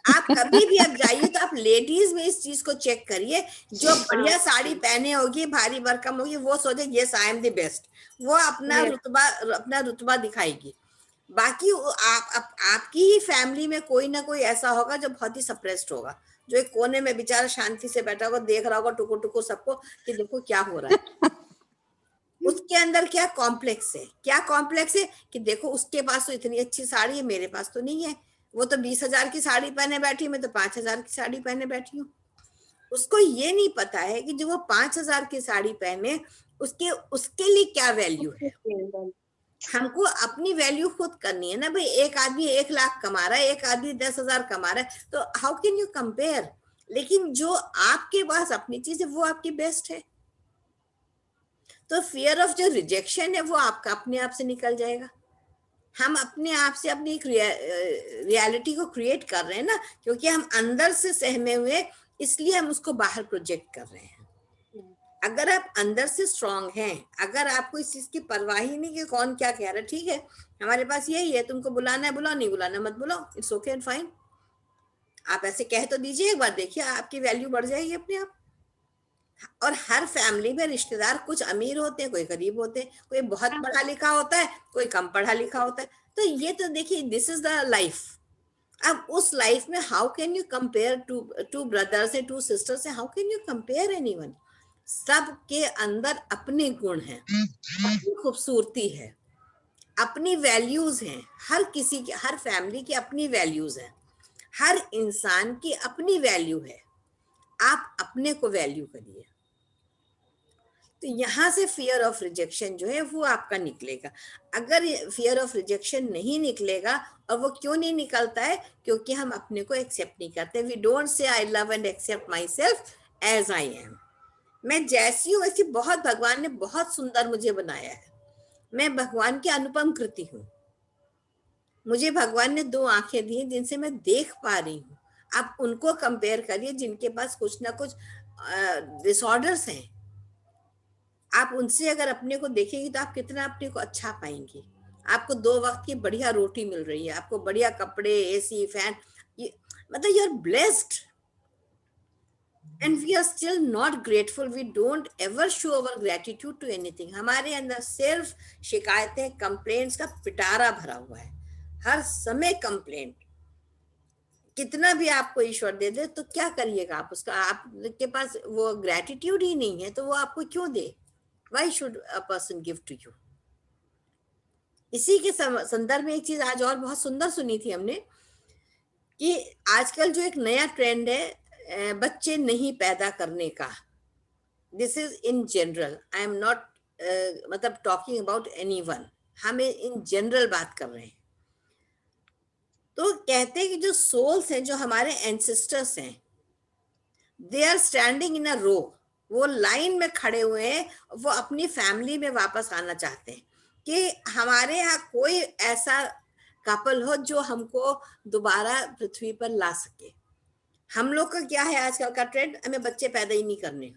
आप कभी भी अब जाइए तो आप लेडीज में इस चीज को चेक करिए, जो बढ़िया साड़ी पहने होगी, भारी भरकम होगी, वो सोचे yes I am the best, वो अपना रुतबा दिखाएगी। बाकी आपकी ही फैमिली में कोई ना कोई ऐसा होगा जो बहुत ही सप्रेस्ड होगा, जो एक कोने में बेचारा शांति से बैठा होगा, देख रहा होगा टुकुर टुकुर सबको कि देखो क्या हो रहा है। उसके अंदर क्या कॉम्प्लेक्स है? क्या कॉम्प्लेक्स है कि देखो उसके पास तो इतनी अच्छी साड़ी है, मेरे पास तो नहीं है। वो तो 20,000 की साड़ी पहने बैठी, मैं तो 5,000 की साड़ी पहने बैठी हूँ। उसको ये नहीं पता है कि जो वो 5,000 की साड़ी पहने उसके लिए क्या वैल्यू है। हमको अपनी वैल्यू खुद करनी है ना भाई। एक आदमी 1,00,000 कमा रहा है, एक आदमी 10,000 कमा रहा है, तो हाउ कैन यू कंपेयर? लेकिन जो आपके पास अपनी चीज है वो आपकी बेस्ट है। तो फियर ऑफ जो रिजेक्शन है वो आपका अपने आप से निकल जाएगा। हम अपने आप से अपनी एक रियलिटी को क्रिएट कर रहे हैं ना, क्योंकि हम अंदर से सहमे हुए, इसलिए हम उसको बाहर प्रोजेक्ट कर रहे हैं। अगर आप अंदर से स्ट्रांग हैं, अगर आपको इस चीज की परवाह ही नहीं कि कौन क्या कह रहा है, ठीक है हमारे पास यही है, तुमको बुलाना है बुलाओ, नहीं बुलाना मत बुलाओ, इट्स ओके एंड फाइन। आप ऐसे कह तो दीजिए एक बार, देखिए आपकी वैल्यू बढ़ जाएगी अपने आप। और हर फैमिली में रिश्तेदार कुछ अमीर होते हैं, कोई गरीब होते हैं, कोई बहुत पढ़ा लिखा होता है, कोई कम पढ़ा लिखा होता है। तो ये तो देखिए दिस इज द लाइफ। अब उस लाइफ में how can you compare two brothers and two sisters, how can you compare anyone? सबके अंदर अपने गुण हैं, अपनी खूबसूरती है, अपनी वैल्यूज हैं। हर किसी की, हर फैमिली की अपनी वैल्यूज हैं, हर इंसान की अपनी वैल्यू है। आप अपने को वैल्यू करिए। तो यहाँ से फियर ऑफ रिजेक्शन जो है वो आपका निकलेगा। अगर फियर ऑफ रिजेक्शन नहीं निकलेगा, और वो क्यों नहीं निकलता है? क्योंकि हम अपने को एक्सेप्ट नहीं करते। We don't say I love and accept myself as I am. मैं जैसी हूँ वैसी, बहुत भगवान ने बहुत सुंदर मुझे बनाया है, मैं भगवान की अनुपम कृति हूँ। मुझे भगवान ने 2 आंखें दी जिनसे मैं देख पा रही हूँ। आप उनको कंपेयर करिए जिनके पास कुछ ना कुछ डिसऑर्डर्स हैं। आप उनसे अगर अपने को देखेंगे तो आप कितना अपने को अच्छा पाएंगे। आपको 2 वक्त की बढ़िया रोटी मिल रही है, आपको बढ़िया कपड़े, एसी, फैन, मतलब you are blessed. And we are still not grateful. We don't ever show our gratitude to anything. हमारे अंदर सिर्फ शिकायतें, कंप्लेंट्स का पिटारा भरा हुआ है, हर समय कंप्लेंट। कितना भी आपको ईश्वर दे दे तो क्या करिएगा आप उसका? आपके पास वो ग्रेटिट्यूड ही नहीं है तो वो आपको क्यों दे? Why should a person give to you? इसी के संदर्भ में एक चीज आज और बहुत सुंदर सुनी थी हमने कि आजकल जो एक नया ट्रेंड है बच्चे नहीं पैदा करने का। This is in general, I am not मतलब टॉकिंग अबाउट एनीवन, हम इन जनरल बात कर रहे हैं। तो कहते हैं कि जो सोल्स हैं, जो हमारे एंसेस्टर्स हैं, दे आर स्टैंडिंग इन अ रो, वो लाइन में खड़े हुए हैं, वो अपनी फैमिली में वापस आना चाहते हैं कि हमारे यहाँ कोई ऐसा कपल हो जो हमको दोबारा पृथ्वी पर ला सके। हम लोग का क्या है आजकल का ट्रेंड, हमें बच्चे पैदा ही नहीं करने।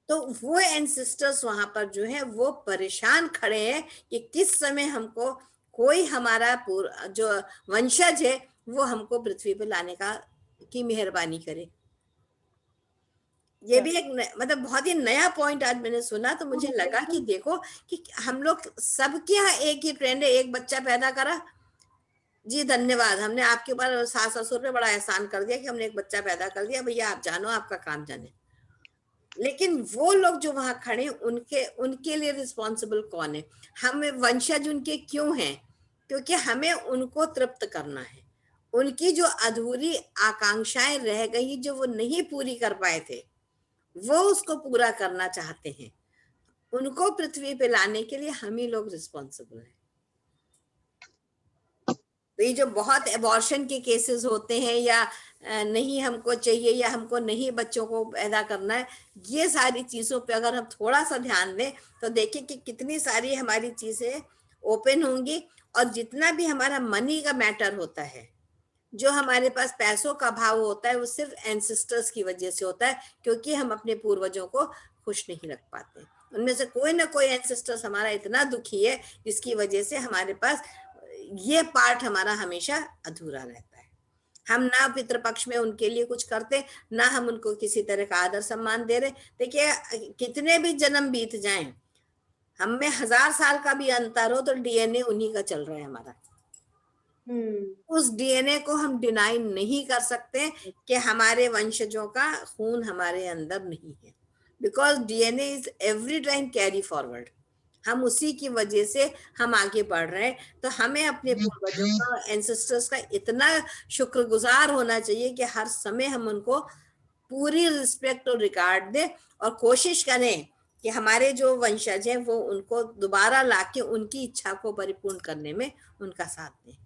तो वो एंसेस्टर्स वहां पर जो है वो परेशान खड़े हैं कि किस समय हमको कोई हमारा जो वंशज है वो हमको पृथ्वी पे लाने की मेहरबानी करे। ये भी एक मतलब बहुत ही नया पॉइंट आज मैंने सुना, तो मुझे लगा कि देखो कि हम लोग सबके यहाँ एक ही ट्रेंड है, एक बच्चा पैदा करा, जी धन्यवाद, हमने आपके ऊपर सास ससुर पे बड़ा एहसान कर दिया कि हमने एक बच्चा पैदा कर दिया, भैया आप जानो, आपका काम जाने। लेकिन वो लोग जो वहां खड़े उनके लिए रिस्पॉन्सिबल कौन है? हम वंशज उनके क्यों हैं? क्योंकि हमें उनको तृप्त करना है, उनकी जो अधूरी आकांक्षाएं रह गई जो वो नहीं पूरी कर पाए थे वो उसको पूरा करना चाहते हैं। उनको पृथ्वी पे लाने के लिए हम ही लोग रिस्पॉन्सिबल हैं। तो ये जो बहुत एबॉर्शन के केसेस होते हैं या नहीं हमको चाहिए या हमको नहीं बच्चों को पैदा करना है, ये सारी चीजों पे अगर हम थोड़ा सा ध्यान दें तो देखिए कि कितनी सारी हमारी चीजें ओपन होंगी। और जितना भी हमारा मनी का मैटर होता है, जो हमारे पास पैसों का भाव होता है, वो सिर्फ एंसेस्टर्स की वजह से होता है, क्योंकि हम अपने पूर्वजों को खुश नहीं रख पाते। उनमें से कोई ना कोई एंसेस्टर्स हमारा इतना दुखी है जिसकी वजह से हमारे पास ये पार्ट हमारा हमेशा अधूरा रहता है। हम ना पितृपक्ष में उनके लिए कुछ करते, ना हम उनको किसी तरह का आदर सम्मान दे रहे। देखिए कितने भी जन्म बीत जाएं, हम में 1000 साल का भी अंतर हो तो डीएनए उन्हीं का चल रहा है हमारा। उस डीएनए को हम डिनाई नहीं कर सकते कि हमारे वंशजों का खून हमारे अंदर नहीं है, because DNA is every time carry forward. हम उसी की वजह से हम आगे बढ़ रहे हैं। तो हमें अपने पूर्वजों का, एंसेस्टर्स का इतना शुक्रगुजार होना चाहिए कि हर समय हम उनको पूरी रिस्पेक्ट और रिगार्ड दें और कोशिश करें कि हमारे जो वंशज हैं वो उनको दोबारा लाके उनकी इच्छा को परिपूर्ण करने में उनका साथ दें।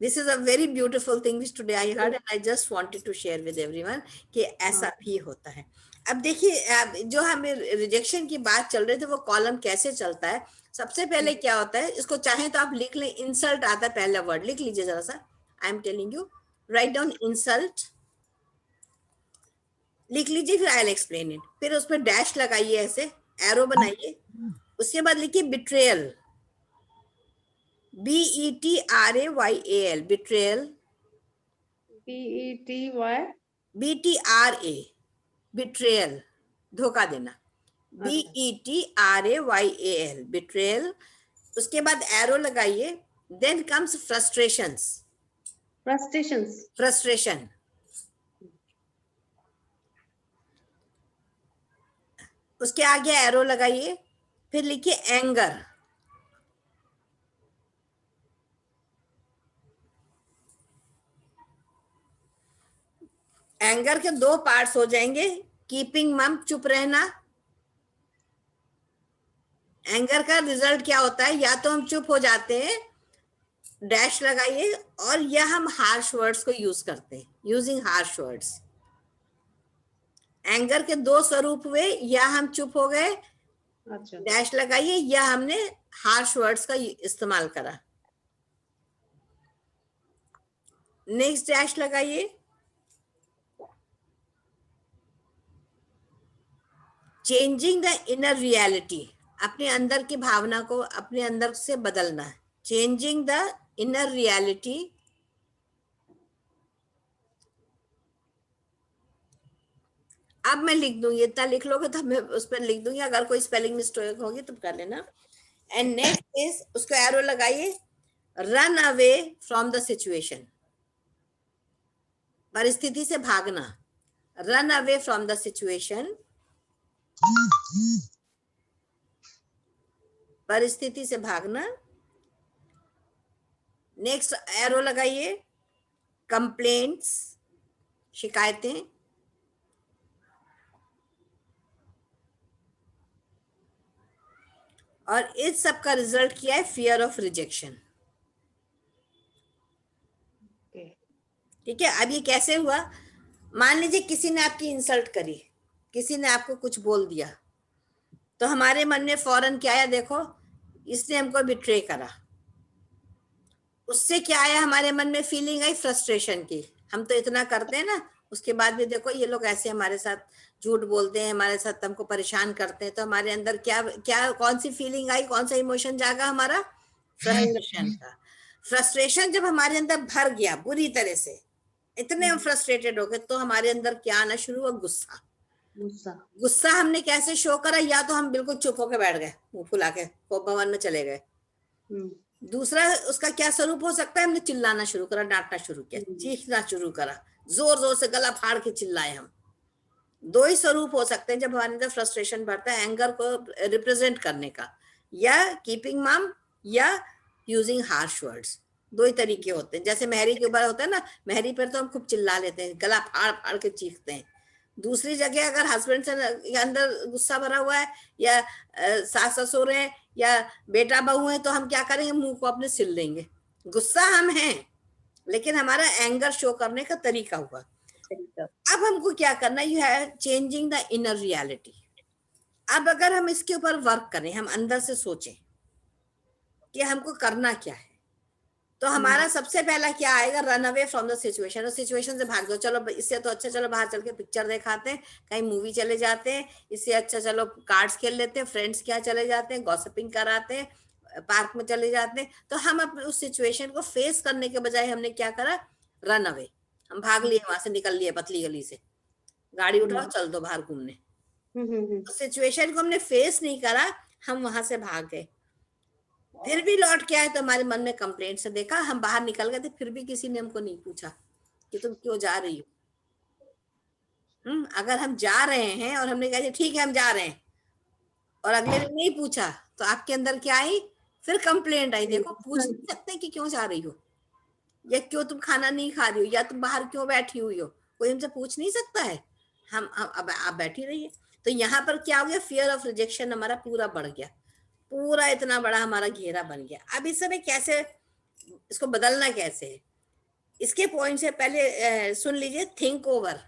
This is a very beautiful thing which today I heard and I just wanted to share with everyone कि ऐसा भी होता है। अब देखिए जो हमें रिजेक्शन की बात चल रही थी वो कॉलम कैसे चलता है। सबसे पहले क्या होता है, इसको चाहे तो आप लिख लें, इंसल्ट आता है पहला वर्ड, लिख लीजिए जरा सा। I am telling you, write down insult, लिख लीजिए, फिर आई विल एक्सप्लेन इट। फिर उस पर डैश लगाइए, ऐसे एरो बनाइए। उसके बाद लिखिए betrayal, BETRAYAL, betrayal, BTRA, betrayal, धोखा देना, BETRAYAL, betrayal। उसके बाद एरो लगाइए, then comes frustrations, frustration। उसके आगे एरो लगाइए, फिर लिखिए एंगर, एंगर के दो पार्ट्स हो जाएंगे, कीपिंग मम, चुप रहना। एंगर का रिजल्ट क्या होता है, या तो हम चुप हो जाते हैं, डैश लगाइए, और या हम हार्श वर्ड्स को यूज करते हैं, यूजिंग हार्श वर्ड्स। एंगर के दो स्वरूप हुए, या हम चुप हो गए, डैश लगाइए, या हमने हार्श वर्ड्स का इस्तेमाल करा, नेक्स्ट डैश लगाइए। चेंजिंग द इनर रियलिटी, अपने अंदर की भावना को अपने अंदर से बदलना, चेंजिंग द इनर रियलिटी। अब मैं लिख दूंगी, इतना लिख लोगे तो मैं उस पर लिख दूंगी, अगर कोई स्पेलिंग मिस्टेक होगी तो कर लेना। एंड नेक्स्ट इज, उसको एरो लगाइए, run away from the situation, परिस्थिति से भागना, run away from the situation, परिस्थिति से भागना। नेक्स्ट एरो लगाइए, कंप्लेंट्स, शिकायतें, और इस सब का रिजल्ट किया है फियर ऑफ रिजेक्शन। ठीक है, अब ये कैसे हुआ, मान लीजिए किसी ने आपकी इंसल्ट करी, किसी ने आपको कुछ बोल दिया, तो हमारे मन में फौरन क्या आया, देखो इसने हमको बिट्रे करा। उससे क्या आया हमारे मन में, फीलिंग आई फ्रस्ट्रेशन की, हम तो इतना करते हैं ना, उसके बाद भी देखो ये लोग ऐसे हमारे साथ झूठ बोलते हैं, हमारे साथ हमको परेशान करते हैं, तो हमारे अंदर क्या क्या कौन सी फीलिंग आई, कौन सा इमोशन जागा हमारा? फ्रस्ट्रेशन का। फ्रस्ट्रेशन जब हमारे अंदर भर गया बुरी तरह से, इतने हम फ्रस्ट्रेटेड हो गए, तो हमारे अंदर क्या आना शुरू हुआ? गुस्सा। गुस्सा। गुस्सा हमने कैसे शो करा? या तो हम बिल्कुल चुप होके बैठ गए, मुंह फुला के भवन में चले गए। दूसरा उसका क्या स्वरूप हो सकता है? हमने चिल्लाना शुरू करा, डांटना शुरू किया, चीखना शुरू करा, जोर जोर से गला फाड़ के चिल्लाए हम। दो ही स्वरूप हो सकते हैं जब हमारे अंदर फ्रस्ट्रेशन बढ़ता है, एंगर को रिप्रेजेंट करने का, या कीपिंग मम, या यूजिंग हार्श वर्ड्स। दो ही तरीके होते हैं। जैसे मेहरी के ऊपर होता है ना, मेहरी पर तो हम खूब चिल्ला लेते हैं, गला फाड़ फाड़ के चीखते हैं। दूसरी जगह अगर हस्बैंड से अंदर गुस्सा भरा हुआ है, या सास ससुर है, या बेटा बहू है, तो हम क्या करेंगे? मुंह को अपने सिल लेंगे। गुस्सा हम हैं, लेकिन हमारा एंगर शो करने का तरीका हुआ। अब हमको क्या करना? You have changing the inner reality. अब अगर हम इसके ऊपर वर्क करें, हम अंदर से सोचें कि हमको करना क्या है, तो हमारा सबसे पहला क्या आएगा? Run away from the situation. Situation से भाग जाओ। चलो इससे तो अच्छा चलो बाहर चल के पिक्चर दिखाते हैं, कहीं मूवी चले जाते हैं, इससे अच्छा चलो कार्ड्स खेल लेते हैं, फ्रेंड्स क्या चले जाते हैं, गॉसिपिंग कराते हैं, पार्क में चले जाते हैं। तो हम अपने उस सिचुएशन को फेस करने के बजाय हमने क्या करा? Run away. हम भाग लिए, वहां से निकल लिए पतली गली से, गाड़ी उठाओ चल दो बाहर घूमने। तो सिचुएशन को हमने फेस नहीं करा, हम वहां से भाग गए। फिर भी लौट के आए तो हमारे मन में कंप्लेंट से देखा, हम बाहर निकल गए थे, फिर भी किसी ने हमको नहीं पूछा कि तुम क्यों जा रही हो। अगर हम जा रहे हैं और हमने कहा ठीक है हम जा रहे हैं, और अगले ने नहीं पूछा, तो आपके अंदर क्या आई? फिर कंप्लेंट आई। देखो, पूछ नहीं सकते कि क्यों जा रही हो, या क्यों तुम खाना नहीं खा रही हो, या तुम बाहर क्यों बैठी हुई हो, कोई हमसे पूछ नहीं सकता है। हम अब आप बैठी रहिए। तो यहाँ पर क्या हो गया? फियर ऑफ रिजेक्शन हमारा पूरा बढ़ गया, पूरा इतना बड़ा हमारा घेरा बन गया। अब इस समय कैसे इसको बदलना कैसे है? इसके पॉइंट से पहले सुन लीजिए, थिंक ओवर,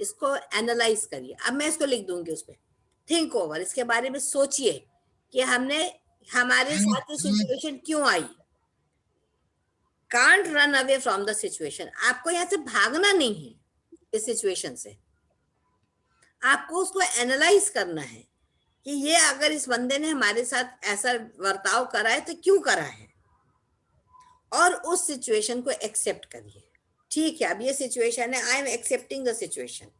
इसको एनालाइज करिए। अब मैं इसको लिख दूंगी उस पर, थिंक ओवर, इसके बारे में सोचिए कि हमने हमारे साथ ये सिचुएशन क्यों आई। Can't run away from the situation. आपको यहाँ से भागना नहीं है इस सिचुएशन से, आपको उसको एनालाइज करना है कि ये अगर इस बंदे ने हमारे साथ ऐसा बर्ताव करा है तो क्यों करा है, और उस सिचुएशन को एक्सेप्ट करिए। ठीक है, अब ये सिचुएशन है, I am accepting the situation,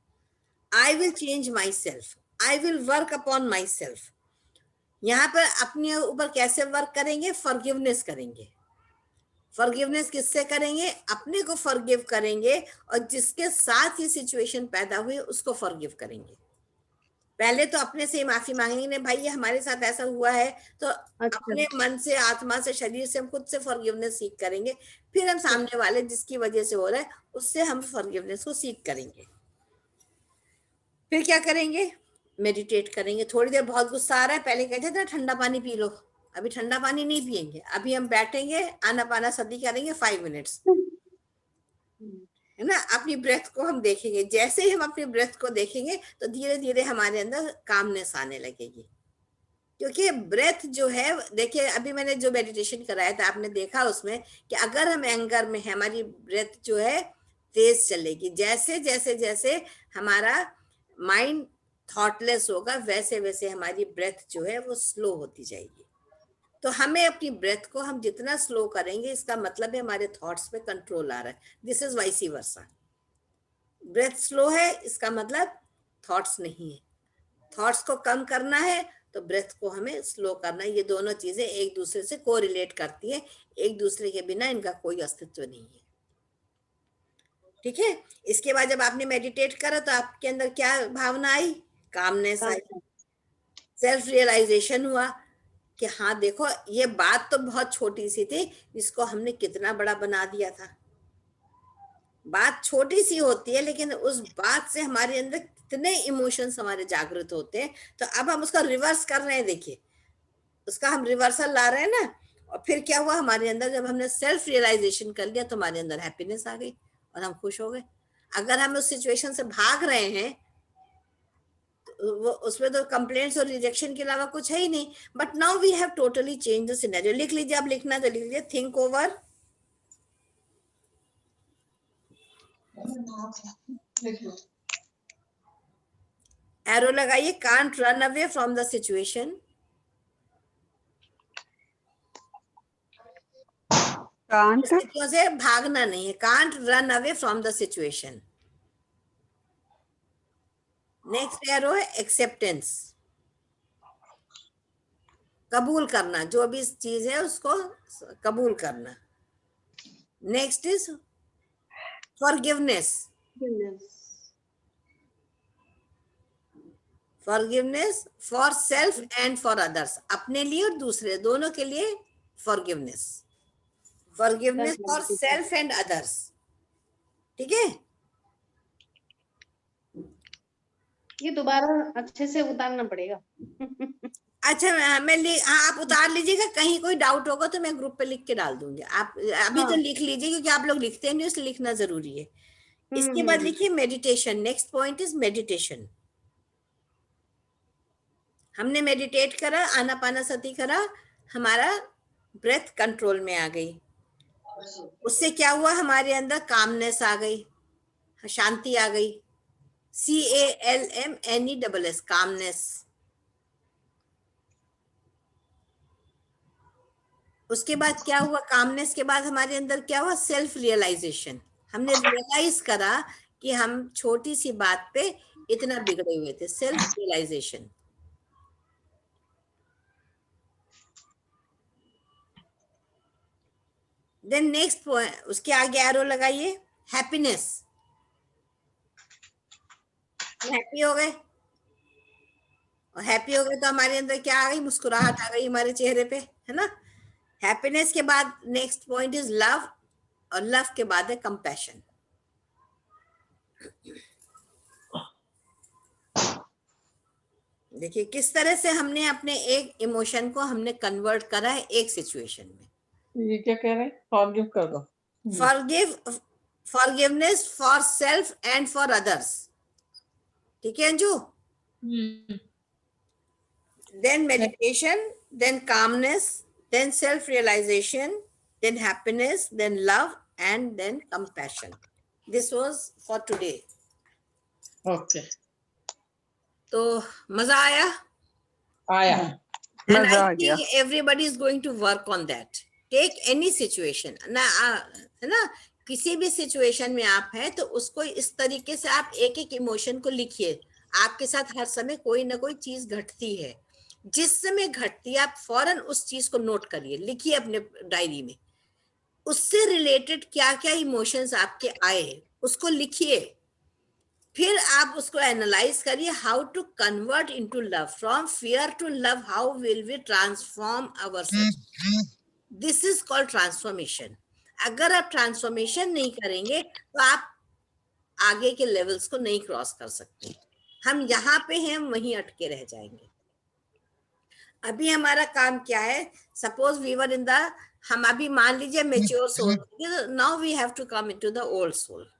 I will change my self, I will work upon my self. यहाँ पर अपने ऊपर कैसे वर्क करेंगे? फॉरगिवनेस करेंगे। फॉरगिवनेस किससे करेंगे? अपने को फॉरगिव करेंगे, और जिसके साथ ये सिचुएशन पैदा हुई उसको फॉरगिव करेंगे। पहले तो अपने से माफी मांगेंगे, भाई ये हमारे साथ ऐसा हुआ है, तो अपने मन से, आत्मा से, शरीर से हम खुद से फॉरगिवनेस सीख करेंगे। फिर हम सामने वाले जिसकी वजह से हो रहा है उससे हम फॉरगिवनेस को सीख करेंगे। फिर क्या करेंगे? मेडिटेट करेंगे। थोड़ी देर बहुत गुस्सा आ रहा है, पहले कहते थे ठंडा पानी पी लो, अभी ठंडा पानी नहीं पियेंगे, अभी हम बैठेंगे, आनापाना सदी करेंगे 5 मिनट्स, है ना। अपनी ब्रेथ को हम देखेंगे, जैसे ही हम अपनी ब्रेथ को देखेंगे तो धीरे धीरे हमारे अंदर कामनेस आने लगेगी। क्योंकि ब्रेथ जो है, देखिए अभी मैंने जो मेडिटेशन कराया था आपने देखा उसमें कि अगर हम एंगर में है, हमारी ब्रेथ जो है तेज चलेगी। जैसे जैसे जैसे हमारा माइंड थॉटलेस होगा, वैसे वैसे हमारी ब्रेथ जो है वो स्लो होती जाएगी। तो हमें अपनी ब्रेथ को हम जितना स्लो करेंगे, इसका मतलब है हमारे थॉट्स पे कंट्रोल आ रहा है। This is vice versa. Breath slow है, इसका मतलब थॉट्स नहीं है। थॉट्स को कम करना है तो ब्रेथ को हमें स्लो करना है। ये दोनों चीजें एक दूसरे से कोरिलेट करती है, एक दूसरे के बिना इनका कोई अस्तित्व नहीं है। ठीक है। इसके बाद जब आपने मेडिटेट करा तो आपके अंदर क्या भावना आई? कामनेस आई, सेल्फ रियलाइजेशन हुआ कि हाँ देखो ये बात तो बहुत छोटी सी थी, इसको हमने कितना बड़ा बना दिया था। बात छोटी सी होती है, लेकिन उस बात से हमारे अंदर कितने इमोशंस हमारे जागृत होते हैं। तो अब हम उसका रिवर्स कर रहे हैं, देखिए उसका हम रिवर्सल ला रहे हैं ना। और फिर क्या हुआ हमारे अंदर? जब हमने सेल्फ रियलाइजेशन कर लिया तो हमारे अंदर हैप्पीनेस आ गई और हम खुश हो गए। अगर हम उस सिचुएशन से भाग रहे हैं तो वो उसमें तो कंप्लेंट्स और रिजेक्शन के अलावा कुछ है ही नहीं। But now we have totally change the scenario. लिख लीजिए, आप लिखना तो लिख लीजिए, थिंक ओवर एरो लगाइए, can't run away from the situation. Can't. स्थितियों से भागना नहीं है, can't run away from the situation. Next arrow है एक्सेप्टेंस, कबूल करना, जो भी चीज है उसको कबूल करना। Next is forgiveness, forgiveness for self and for others, अपने लिए और दूसरे दोनों के लिए forgiveness, forgiveness for self and others. ठीक है, ये दोबारा अच्छे से उतारना पड़ेगा। अच्छा हाँ आप उतार लीजिएगा, कहीं कोई डाउट होगा तो मैं ग्रुप पे लिख के डाल दूंगी, आप अभी तो लिख लीजिए क्योंकि आप लोग लिखते नहीं, इसलिए लिखना जरूरी है। इसके बाद लिखिए meditation. Next point is meditation. हमने मेडिटेट करा, आनापानासती करा, हमारा ब्रेथ कंट्रोल में आ गई, उससे क्या हुआ, हमारे अंदर कामनेस आ गई, शांति आ गई, CALMNESS, कामनेस। उसके बाद क्या हुआ, कामनेस के बाद हमारे अंदर क्या हुआ, सेल्फ रियलाइजेशन। हमने रियलाइज करा कि हम छोटी सी बात पे इतना बिगड़े हुए थे, self realisation. Then next point, उसके आगे एरो लगाइए, हैप्पीनेस। हैप्पी हो गए, और हैप्पी हो गए तो हमारे अंदर क्या आ गई, मुस्कुराहट आ गई हमारे चेहरे पे, है ना। हैप्पीनेस के बाद नेक्स्ट पॉइंट इज लव, और लव के बाद है कंपैशन। देखिए किस तरह से हमने अपने एक इमोशन को हमने कन्वर्ट करा है एक सिचुएशन में। ये क्या कह रहे हैं, फॉरगिव कर दो। Forgiveness for self and for others. ठीक है Anju. Then meditation, then calmness, then self-realization, then happiness, then love, and then compassion. This was for today. Okay, तो मजा आया? आया। And मजा I आ गया। think everybody is going to work on that. Take any situation, है ना, किसी भी सिचुएशन में आप हैं तो उसको इस तरीके से आप एक एक इमोशन को लिखिए। आपके साथ हर समय कोई ना कोई चीज घटती है, जिस समय घटती है आप फौरन उस चीज को नोट करिए, लिखिए अपने डायरी में, उससे रिलेटेड क्या क्या इमोशंस आपके आए उसको लिखिए। फिर आप उसको एनालाइज करिए, how to convert into love, from fear to love, how will we transform ourself. This is called transformation. अगर आप ट्रांसफॉर्मेशन नहीं करेंगे तो आप आगे के लेवल्स को नहीं क्रॉस कर सकते। हम यहाँ पे हैं, हम वहीं अटके रह जाएंगे। अभी हमारा काम क्या है, suppose we were in the, हम अभी मान लीजिए mature soul, now we have to come into the old soul,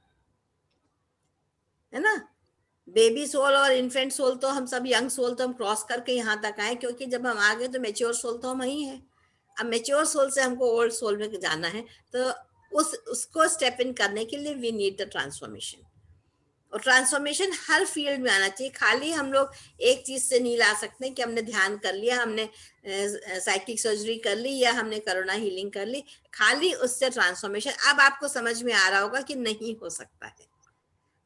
है ना। बेबी सोल और इन्फेंट सोल तो हम सब, यंग सोल तो हम क्रॉस करके यहाँ तक आए, क्योंकि जब हम आ गए तो मेच्योर सोल तो हम वही है। अब मेच्योर सोल से हमको ओल्ड सोल में जाना है, तो उसको स्टेप इन करने के लिए वी नीड द ट्रांसफॉर्मेशन। और ट्रांसफॉर्मेशन हर फील्ड में आना चाहिए। खाली हम लोग एक चीज से नहीं ला सकते कि हमने ध्यान कर लिया, हमने साइकिक सर्जरी कर ली, या हमने कोरोना हीलिंग कर ली, खाली उससे ट्रांसफॉर्मेशन अब आपको समझ में आ रहा होगा कि नहीं हो सकता है।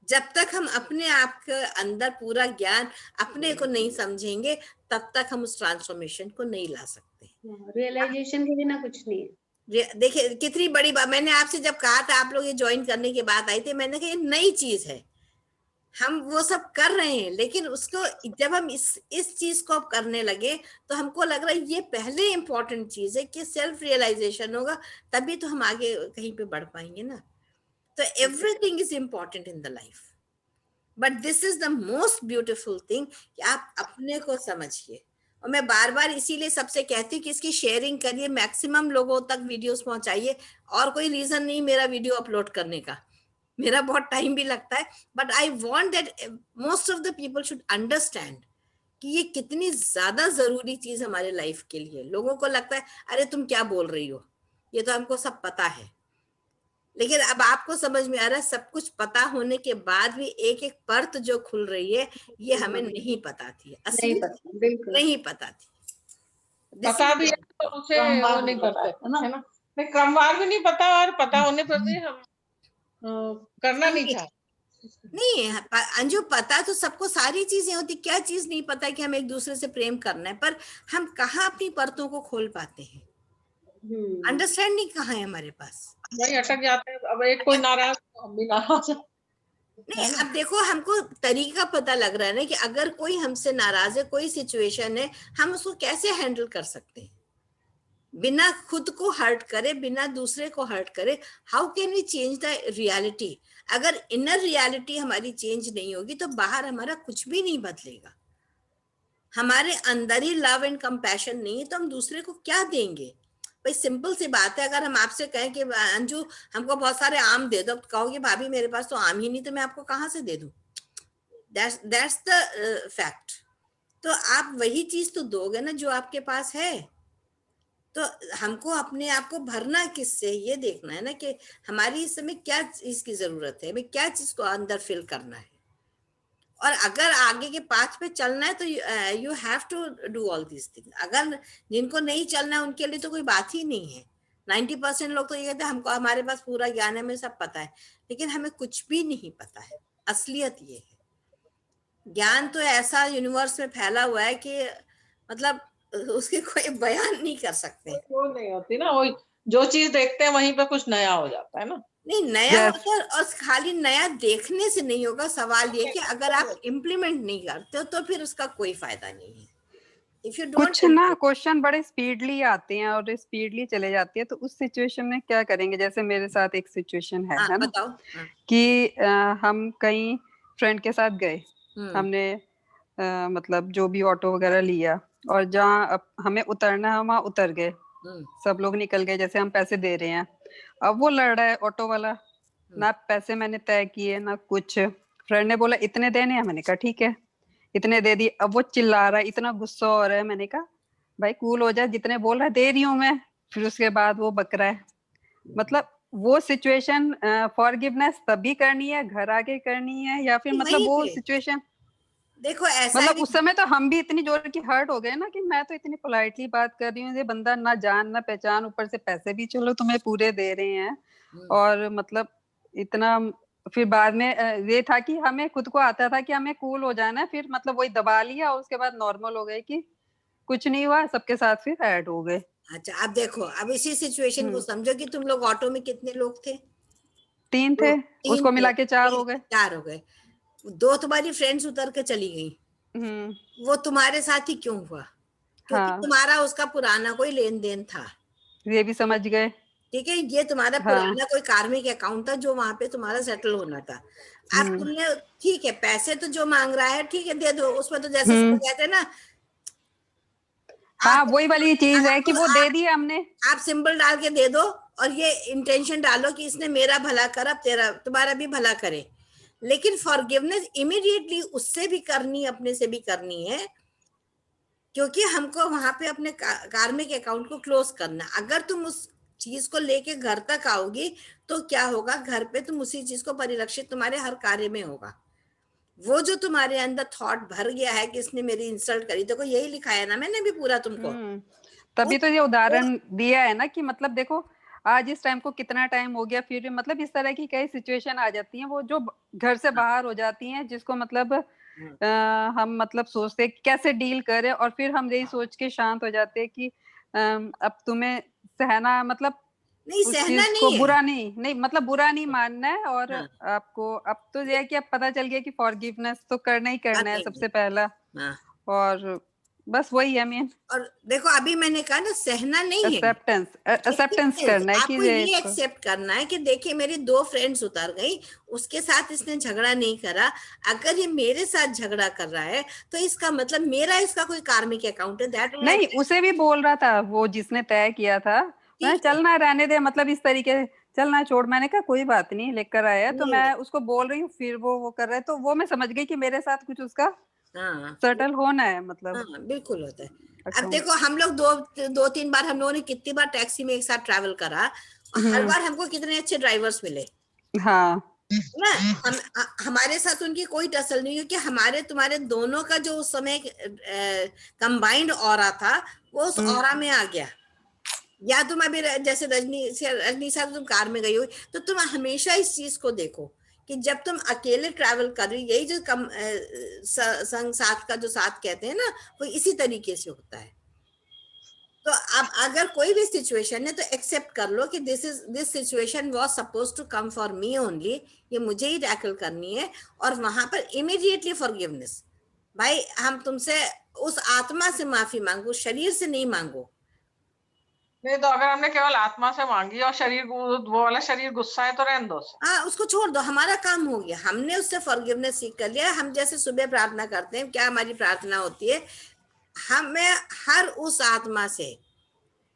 जब तक हम अपने आप के अंदर पूरा ज्ञान अपने को नहीं समझेंगे, तब तक हम उस ट्रांसफॉर्मेशन को नहीं ला सकते। रियलाइजेशन के बिना कुछ नहीं है। देखिए कितनी बड़ी बात, मैंने आपसे जब कहा था, आप लोग ये ज्वाइन करने की बात आई थी, मैंने कहा ये नई चीज है, हम वो सब कर रहे हैं, लेकिन उसको जब हम इस चीज को अब करने लगे तो हमको लग रहा है ये पहले इंपॉर्टेंट चीज है कि सेल्फ रियलाइजेशन होगा, तभी तो हम आगे कहीं पे बढ़ पाएंगे ना। तो everything is important in the life, but this is the most beautiful thing कि आप अपने को समझिए। और मैं बार बार इसीलिए सबसे कहती हूँ कि इसकी शेयरिंग करिए, मैक्सिमम लोगों तक वीडियोस पहुंचाइए। और कोई रीजन नहीं मेरा वीडियो अपलोड करने का, मेरा बहुत टाइम भी लगता है, but I want that most of the people should understand कि ये कितनी ज्यादा जरूरी चीज हमारे लाइफ के लिए। लोगों को लगता है अरे तुम क्या बोल रही हो, ये तो हमको सब पता है, लेकिन अब आपको समझ में आ रहा है, सब कुछ पता होने के बाद भी एक एक परत जो खुल रही है, ये हमें नहीं पता थी, नहीं असली पता, बिल्कुल नहीं पता थी। पता भी है तो उसे वो नहीं करते है ना, नहीं क्रमवार भी नहीं पता, और पता होने पर भी हम करना नहीं चाहते। नहीं अंजू, पता तो सबको सारी चीजें होती, क्या चीज नहीं पता कि हम एक दूसरे से प्रेम करना है, पर हम कहाँ अपनी परतों को खोल पाते हैं, अंडरस्टैंडिंग कहाँ है हमारे पास। वही अटक जाते हैं। अब एक कोई नाराज तो हम भी नाराज हैं। नहीं, अब देखो हमको तरीका पता लग रहा है ना कि अगर कोई हमसे नाराज है, कोई सिचुएशन है, हम उसको कैसे हैंडल कर सकते हैं बिना खुद को हर्ट करे, बिना दूसरे को हर्ट करे। How can we change the reality? अगर इनर रियलिटी हमारी चेंज नहीं होगी तो बाहर हमारा कुछ भी नहीं बदलेगा। हमारे अंदर ही लव एंड कंपैशन नहीं है तो हम दूसरे को क्या देंगे? भाई सिंपल सी बात है, अगर हम आपसे कहें कि अंजू हमको बहुत सारे आम दे दो, तो कहोगे भाभी मेरे पास तो आम ही नहीं, तो मैं आपको कहाँ से दे दूं? That's the fact. तो आप वही चीज तो दोगे ना जो आपके पास है। तो हमको अपने आप को भरना किससे, ये देखना है ना कि हमारी इस समय क्या चीज की जरूरत है, हमें क्या चीज को अंदर फिल करना है। और अगर आगे के पाथ पे चलना है तो you have to do all these things. अगर जिनको नहीं चलना है उनके लिए तो कोई बात ही नहीं है। 90% लोग तो ये कहते हैं हमको हमारे पास पूरा ज्ञान है, हमें सब पता है, लेकिन हमें कुछ भी नहीं पता है। असलियत ये है, ज्ञान तो ऐसा यूनिवर्स में फैला हुआ है कि मतलब उसके कोई बयान नहीं कर सकते। वो नहीं होती ना, वही जो चीज देखते हैं वहीं पे कुछ नया हो जाता है ना। नहीं, नया Yes. होता है, और खाली नया देखने से नहीं होगा। सवाल ये कि अगर आप इम्प्लीमेंट नहीं करते हो तो फिर उसका कोई फायदा नहीं है। इफ यू डोंट कुछ ना क्वेश्चन बड़े स्पीडली आते हैं और स्पीडली चले जाते हैं, तो उस सिचुएशन में क्या करेंगे? जैसे मेरे साथ एक सिचुएशन है ना, बताओ। कि हम कहीं फ्रेंड के साथ गए, हमने मतलब जो भी ऑटो वगैरह लिया, और जहाँ अब हमें उतरना है वहां उतर गए, सब लोग निकल गए, जैसे हम पैसे दे रहे हैं। अब वो लड़ रहा है ऑटो वाला, ना पैसे मैंने तय किए ना कुछ। फ्रेंड ने बोला इतने देने हैं, मैंने कहा ठीक है, इतने दे दिए। अब वो चिल्ला रहा है, इतना गुस्सा हो रहा है, मैंने कहा भाई कूल हो जाए, जितने बोल रहा है दे रही हूँ मैं। फिर उसके बाद वो बक रहा है। मतलब वो सिचुएशन फॉरगिवनेस तभी करनी है, घर आके करनी है, या फिर मतलब वो सिचुएशन, देखो ऐसा मतलब उस समय तो हम भी इतनी जोर की हर्ट हो गए ना कि मैं तो इतनी पोलाइटली बात कर रही हूँ, ये बंदा ना जान ना पहचान, ऊपर से पैसे भी चलो तुम्हें पूरे दे रहे हैं, और मतलब इतना। फिर बाद में ये था कि हमें खुद को आता था कि हमें कूल हो जाना है, फिर मतलब वही दबा लिया, और उसके बाद नॉर्मल हो गए कि कुछ नहीं हुआ, सबके साथ फिर ऐड हो गए। अच्छा, अब देखो, अब इसी सिचुएशन को समझो कि तुम लोग ऑटो में कितने लोग थे? 3 थे, उसको मिला के 4 हो गए। 4 हो गए। 2 तुम्हारी फ्रेंड्स उतर के चली गई। वो तुम्हारे साथ ही क्यों हुआ? क्योंकि तुम्हारा उसका पुराना कोई लेन देन था। ये भी समझ गए। ठीक है, ये तुम्हारा पुराना कोई कार्मिक अकाउंट था जो वहां पे तुम्हारा सेटल होना था। अब तुमने, ठीक है, पैसे तो जो मांग रहा है ठीक है दे दो, उसमें तो जैसे कहते हैं ना, हाँ वही वाली चीज है कि वो दे दिया हमने। आप सिंबल डाल के दे दो और ये इंटेंशन डालो कि इसने मेरा भला करा, तेरा तुम्हारा भी भला करे। लेकिन फॉरगिवनेस इमीडिएटली उससे भी करनी, अपने से भी करनी है, क्योंकि हमको वहां पे अपने कार्मिक अकाउंट को क्लोज करना। अगर तुम उस चीज को लेके घर तक आओगी तो क्या होगा, घर पे तुम उसी चीज को परिलक्षित तुम्हारे हर कार्य में होगा। वो जो तुम्हारे अंदर थॉट भर गया है कि इसने मेरी इंसल्ट करी, देखो यही लिखा है ना मैंने भी पूरा तुमको। तभी तो ये उदाहरण दिया है ना कि मतलब देखो आज इस टाइम को कितना टाइम हो गया, फिर मतलब इस तरह की कई सिचुएशन आ जाती हैं वो जो घर से बाहर हो जाती हैं, जिसको मतलब हम मतलब सोचते हैं कैसे डील करें, और फिर हम यही सोच के शांत हो जाते हैं कि अब तुम्हें सहना, मतलब नहीं, उस सहना चीज नहीं को है। बुरा नहीं मतलब बुरा नहीं मानना है। और आपको अब तो ये है कि अब पता चल गया कि फॉरगिवनेस तो करना ही करना है सबसे पहला। और बस वही है मेन। और देखो अभी मैंने कहा ना, सहना नहीं है, एक्सेप्टेंस करना है कि आपको ये एक्सेप्ट करना है कि देखिए मेरी 2 फ्रेंड्स उतर गई, उसके साथ इसने झगड़ा नहीं करा, अगर ये मेरे साथ झगड़ा कर रहा है तो इसका मतलब मेरा इसका कोई कार्मिक अकाउंट है। दैट नहीं, उसे भी बोल रहा था वो जिसने तय किया था, मैं चलना रहने दे, मतलब इस तरीके चलना छोड़। मैंने कहा कोई बात नहीं, लेकर आया तो मैं उसको बोल रही हूँ, फिर वो कर रहा है, तो वो मैं समझ गई कि मेरे साथ कुछ उसका सेटल होना है, मतलब बिल्कुल होता है। अब देखो हम लोग 2-3 बार, हम लोगों ने कितनी बार टैक्सी में एक साथ ट्रैवल करा, हर बार हमको कितने अच्छे ड्राइवर्स मिले हाँ ना, हमारे साथ उनकी कोई टसल नहीं, क्योंकि हमारे तुम्हारे दोनों का जो उस समय कंबाइंड ऑरा था वो उस ऑरा में आ गया। या तुम अभी जैसे रजनी साहब तुम कार में गई हो, तो तुम हमेशा इस चीज को देखो कि जब तुम अकेले ट्रैवल कर रही, यही जो संग साथ का जो साथ कहते हैं ना, वो इसी तरीके से होता है। तो अब अगर कोई भी सिचुएशन है तो एक्सेप्ट कर लो कि this situation was suppose to come for me only, ये मुझे ही टैकल करनी है। और वहां पर इमीडिएटली फॉरगिवनेस, भाई हम तुमसे उस आत्मा से माफी मांगो, शरीर से नहीं मांगो। नहीं तो अगर हमने केवल आत्मा से मांगी और शरीर वो वाला शरीर गुस्सा है तो रहने दो, हाँ उसको छोड़ दो, हमारा काम हो गया, हमने उससे फॉरगिवनेस सीख कर लिया। हम जैसे सुबह प्रार्थना करते हैं, क्या हमारी प्रार्थना होती है, हमें हर उस आत्मा से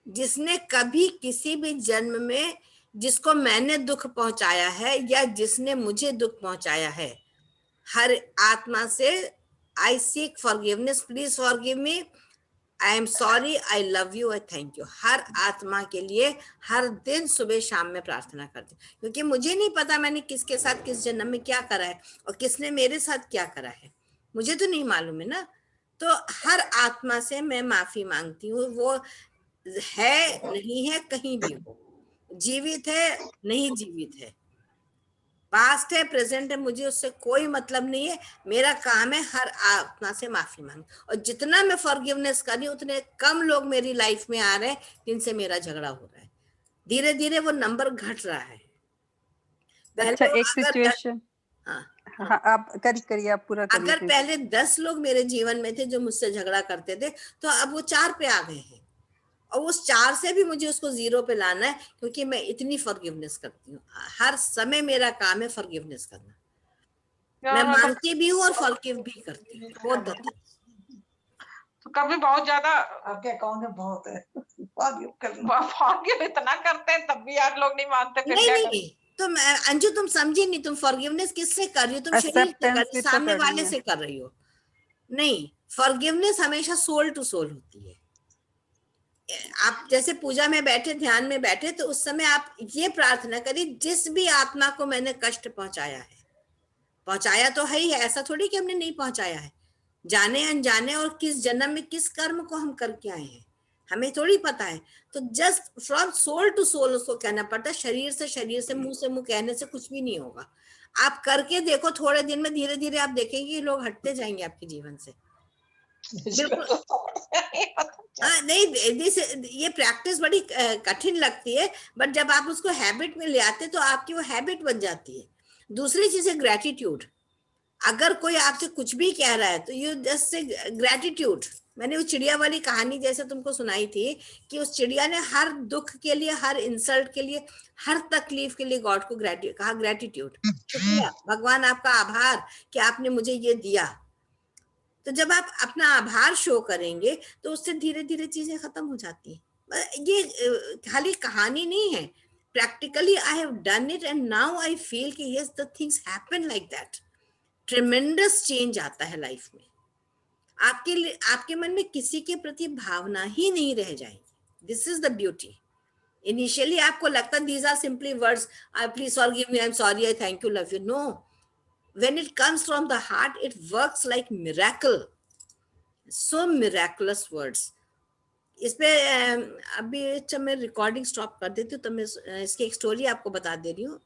जिसने कभी किसी भी जन्म में जिसको मैंने दुख पहुंचाया है या जिसने मुझे दुख पहुंचाया है, हर आत्मा से I seek forgiveness, please forgive me, I am sorry, I love you, I thank you. हर आत्मा के लिए हर दिन सुबह शाम में प्रार्थना करती हूँ, क्योंकि मुझे नहीं पता मैंने किसके साथ किस जन्म में क्या करा है और किसने मेरे साथ क्या करा है, मुझे तो नहीं मालूम है ना। तो हर आत्मा से मैं माफी मांगती हूँ, वो है नहीं है कहीं भी हो, जीवित है नहीं जीवित है, पास्ट है प्रेजेंट है, मुझे उससे कोई मतलब नहीं है। मेरा काम है हर आत्मा से माफी मांग, और जितना मैं फॉरगिवनेस कर रही हूँ उतने कम लोग मेरी लाइफ में आ रहे हैं जिनसे मेरा झगड़ा हो रहा है। धीरे धीरे वो नंबर घट रहा है। अच्छा एक सिचुएशन, हाँ आप करिए, आप पूरा करिए। अगर पहले 10 लोग मेरे जीवन में थे जो मुझसे झगड़ा करते थे, तो अब वो 4 पे आ गए हैं, और उस 4 से भी मुझे उसको 0 पे लाना है, क्योंकि मैं इतनी फॉरगिवनेस करती हूँ। हर समय मेरा काम है फॉरगिवनेस करना। मैं मांगती भी हूँ और फॉरगिव भी करती हूँ, बहुत द तो कभी बहुत ज्यादा आपके अकाउंट में बहुत है, फॉरगिव इतना करते हैं तब भी यार लोग नहीं मानते, फिर क्या नहीं तुम अंजू तुम समझी नहीं, तुम फॉरगिवनेस किससे कर रही हो, तुम शरीर से कर रही हो, सामने वाले से कर रही हो। नहीं, फॉरगिवनेस हमेशा सोल टू सोल होती है। आप जैसे पूजा में बैठे, ध्यान में बैठे, तो उस समय आप ये प्रार्थना करिए, जिस भी आत्मा को मैंने कष्ट पहुंचाया है, पहुंचाया तो है ही है, ऐसा थोड़ी कि हमने नहीं पहुंचाया है, जाने अनजाने और किस जन्म में किस कर्म को हम करके आए हैं हमें थोड़ी पता है। तो just from soul to soul उसको कहना पड़ता है, शरीर से मुंह से मुंह कहने से कुछ भी नहीं होगा। आप करके देखो, थोड़े दिन में धीरे धीरे आप देखेंगे लोग हटते जाएंगे आपके जीवन से। बिल्कुल नहीं, ये प्रैक्टिस बड़ी कठिन लगती है, बट जब आप उसको हैबिट में ले आते तो आपकी वो हैबिट बन जाती है। दूसरी चीज है ग्रेटिट्यूड। अगर कोई आपसे कुछ भी कह रहा है तो यू जस्ट से ग्रेटिट्यूड। मैंने वो चिड़िया वाली कहानी जैसे तुमको सुनाई थी कि उस चिड़िया ने हर दुख के लिए, हर इंसल्ट के लिए, हर तकलीफ के लिए गॉड को कहा ग्रेटिट्यूड, शुक्रिया भगवान, आपका आभार कि आपने मुझे ये दिया। तो जब आप अपना आभार शो करेंगे तो उससे धीरे धीरे चीजें खत्म हो जाती हैं। ये खाली कहानी नहीं है, practically I have done it and now I feel कि yes the things happen like that. Tremendous change आता है लाइफ में। आपके मन में किसी के प्रति भावना ही नहीं रह जाएगी। This is the beauty. Initially आपको लगता है these are simply words, please forgive me, I am sorry, I thank you, love you. No, when it comes from the heart, it works like miracle. So miraculous words. इस पे अभी जब मैं रिकॉर्डिंग स्टॉप कर देती हूँ तो मैं इसकी एक स्टोरी आपको बता दे रही हूँ।